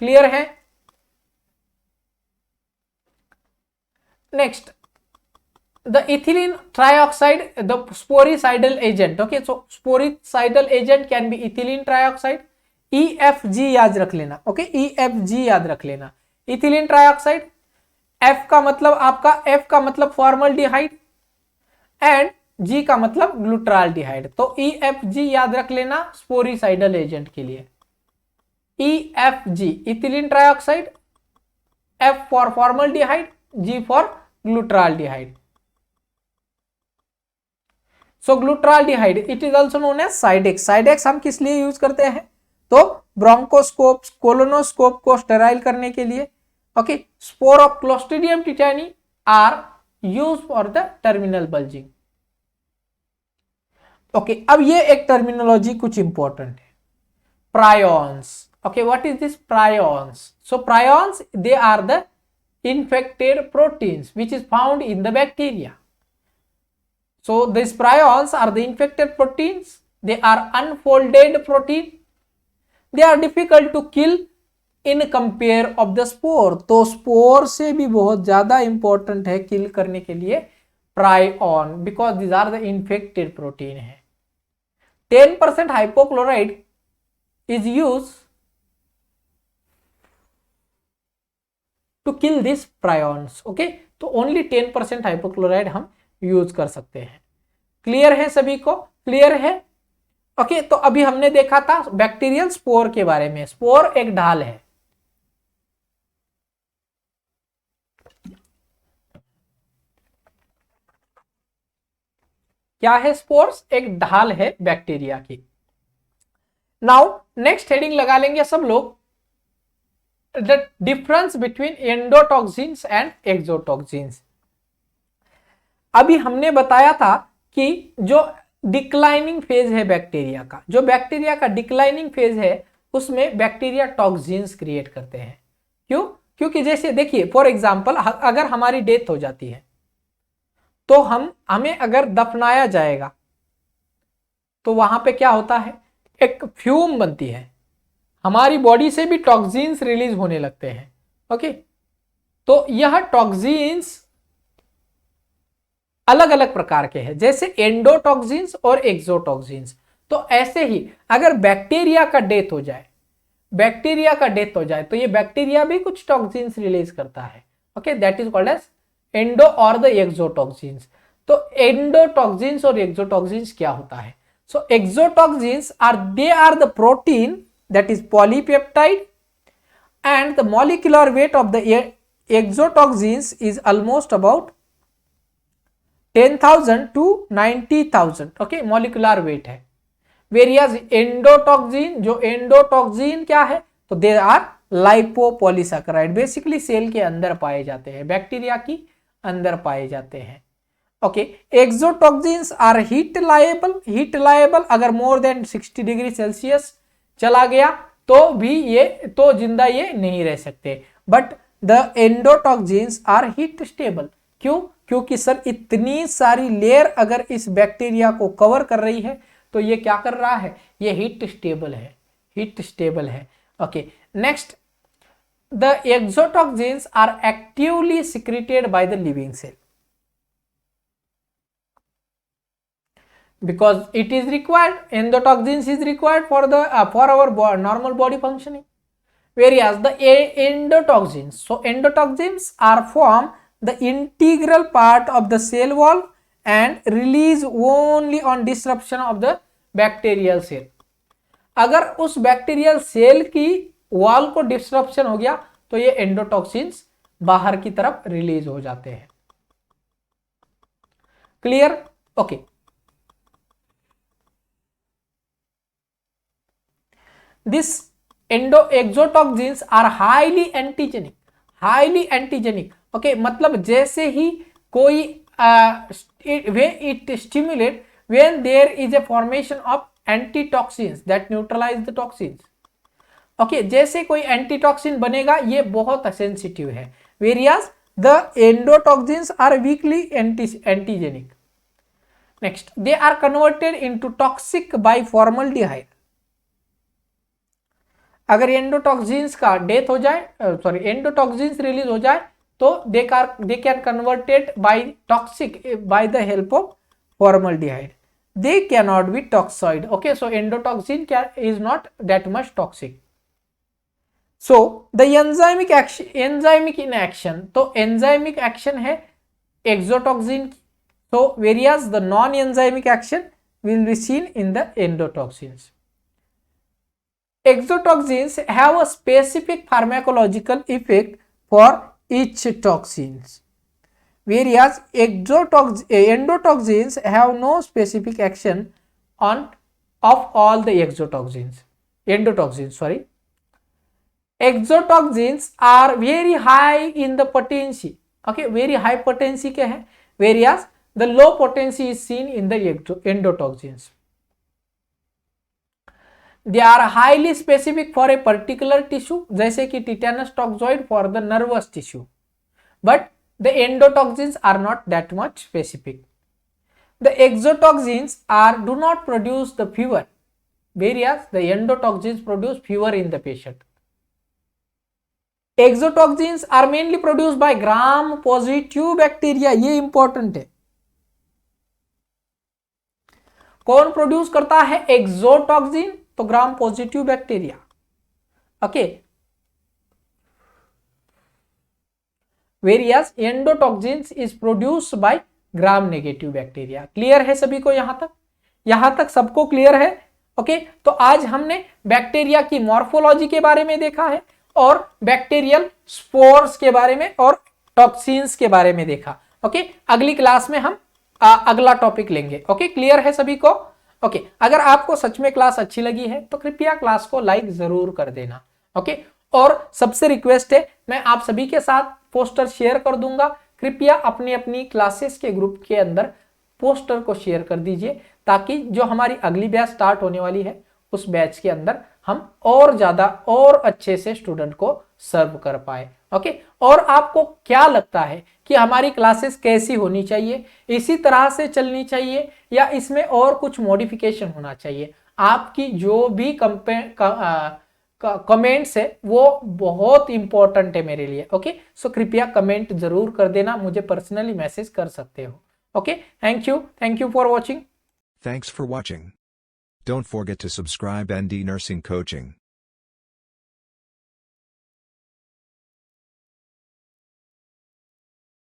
क्लियर है? Next, the ethylene trioxide, the sporicidal agent. Okay, so sporicidal agent can be ethylene trioxide, EFG याद रख लेना। ओके, EFG याद रख लेना। इथिलीन ट्राइऑक्साइड, F का मतलब आपका, F का मतलब फॉर्मल्डिहाइड एंड G का मतलब ग्लूटाल्डिहाइड। तो EFG याद रख लेना स्पोरिसाइडल एजेंट के लिए। EFG ethylene trioxide, F for formaldehyde, G for glutaraldehyde. So glutaraldehyde it is also known as Cidex. Cidex हम किस लिए यूज करते हैं? तो ब्रोंकोस्कोप, कोलोनोस्कोप को स्टेराइल करने के लिए। Okay, spore of Clostridium tetani are use for the terminal bulging. Okay, अब ये एक टर्मिनोलॉजी कुछ इंपॉर्टेंट है, prions. Okay, what is this prions? So prions they are the infected proteins which is found in the bacteria. So these prions are the infected proteins. They are unfolded protein. They are difficult to kill in compare of the spore. तो spore से भी बहुत ज्यादा important है kill करने के लिए prion, because these are the infected protein है। 10% hypochlorite is used to kill these prions। Okay, तो ओनली 10% हाइपोक्लोराइड हम यूज कर सकते हैं। क्लियर है सभी को? क्लियर है? ओके, तो अभी हमने देखा था बैक्टीरियल स्पोर के बारे में। स्पोर एक ढाल है। क्या है स्पोर्स? एक ढाल है बैक्टीरिया की। नाउ नेक्स्ट हेडिंग लगा लेंगे सब लोग, the difference between endotoxins and exotoxins। अभी हमने बताया था कि जो डिक्लाइनिंग फेज है बैक्टीरिया का, जो बैक्टीरिया का डिक्लाइनिंग फेज है उसमें बैक्टीरिया टॉक्सिन्स क्रिएट करते हैं। क्यों? क्योंकि जैसे देखिए फॉर एग्जांपल, अगर हमारी डेथ हो जाती है तो हमें अगर दफनाया जाएगा तो वहां पे क्या होता है, एक फ्यूम बनती है, हमारी बॉडी से भी टॉक्सिन्स रिलीज होने लगते हैं। ओके, तो यह टॉक्सिन्स अलग अलग प्रकार के हैं, जैसे एंडोटॉक्सिन्स और एक्सोटॉक्सिन्स। तो ऐसे ही अगर बैक्टीरिया का डेथ हो जाए, तो ये बैक्टीरिया भी कुछ टॉक्सिन्स रिलीज करता है। Okay, that is called as endo और द एक्सोटॉक्सिन्स। तो एंडोटॉक्सिन्स और एक्सोटॉक्सिन्स क्या होता है? So exotoxins are the protein that is polypeptide, and the molecular weight of the exotoxins is almost about 10,000 to 90,000। Okay, molecular weight है। whereas endotoxin, जो endotoxin क्या है, तो they are lipopolysaccharide, basically cell के अंदर पाए जाते हैं, बैक्टीरिया की अंदर पाए जाते हैं। Okay, exotoxins are heat labile, अगर मोर देन 60 डिग्री सेल्सियस चला गया तो भी ये तो जिंदा ये नहीं रह सकते। But the endotoxins are heat stable. क्यों? क्योंकि सर इतनी सारी लेयर अगर इस बैक्टीरिया को कवर कर रही है तो ये क्या कर रहा है, ये हीट स्टेबल है। Okay, next, the exotoxins are actively secreted by the living cell because it is required, endotoxins is required for our normal body functioning, whereas the endotoxins, so endotoxins are form the integral part of the cell wall and release only on disruption of the bacterial cell। अगर उस bacterial cell की wall को disruption हो गया तो ये endotoxins बाहर की तरफ रिलीज हो जाते हैं। Clear? Okay, this exotoxins are highly antigenic. Okay, मतलब जैसे ही कोई it stimulate when there is a formation of antitoxins that neutralize the toxins. Okay, जैसे कोई एंटीटॉक्सिन बनेगा, ये बहुत सेंसिटिव है, whereas the endotoxins are weakly antigenic. Next, they are converted into toxic by formaldehyde. अगर एंडोटॉक्सिन्स का death हो जाए, एंडोटॉक्सिन्स रिलीज हो जाए, तो they can converted by toxic by the help of formaldehyde. They can not be toxoid. Okay, so endotoxin is not that much toxic. So the enzymic in action, तो enzymic action है exotoxin. So whereas the non-enzymic action will be seen in the endotoxins. Exotoxins have a specific pharmacological effect for each toxins, whereas endotoxins have no specific action on of all the endotoxins. Exotoxins are very high in the potency. Okay, very high potency क्या है, whereas the low potency is seen in the endotoxins. They are highly specific for a particular tissue, जैसे कि tetanus toxoid for the nervous tissue, but the endotoxins are not that much specific. The exotoxins do not produce the fever, whereas the endotoxins produce fever in the patient. Exotoxins are mainly produced by gram positive bacteria. ये important है। कौन produce करता है exotoxin? तो gram positive bacteria. Okay, various endotoxins is produced by gram negative bacteria. Clear है सभी को? यहां तक सबको क्लियर है? ओके, तो आज हमने बैक्टीरिया की मॉर्फोलॉजी के बारे में देखा है और बैक्टीरियल स्पोर्स के बारे में और टॉक्सिन्स के बारे में देखा। ओके, अगली क्लास में हम अगला टॉपिक लेंगे। ओके, क्लियर है सभी को? ओके, अगर आपको सच में क्लास अच्छी लगी है तो कृपया क्लास को लाइक जरूर कर देना। ओके, और सबसे रिक्वेस्ट है, मैं आप सभी के साथ पोस्टर शेयर कर दूंगा, कृपया अपनी अपनी क्लासेस के ग्रुप के अंदर पोस्टर को शेयर कर दीजिए, ताकि जो हमारी अगली बैच स्टार्ट होने वाली है उस बैच के अंदर हम और ज्यादा और अच्छे से स्टूडेंट को सर्व कर पाए। ओके, और आपको क्या लगता है कि हमारी क्लासेस कैसी होनी चाहिए? इसी तरह से चलनी चाहिए या इसमें और कुछ मॉडिफिकेशन होना चाहिए? आपकी जो भी कमेंट्स है वो बहुत इंपॉर्टेंट है मेरे लिए। ओके, सो कृपया कमेंट जरूर कर देना, मुझे पर्सनली मैसेज कर सकते हो। Okay, thank you for watching. Thanks for watching. Don't forget to subscribe ND Nursing Coaching.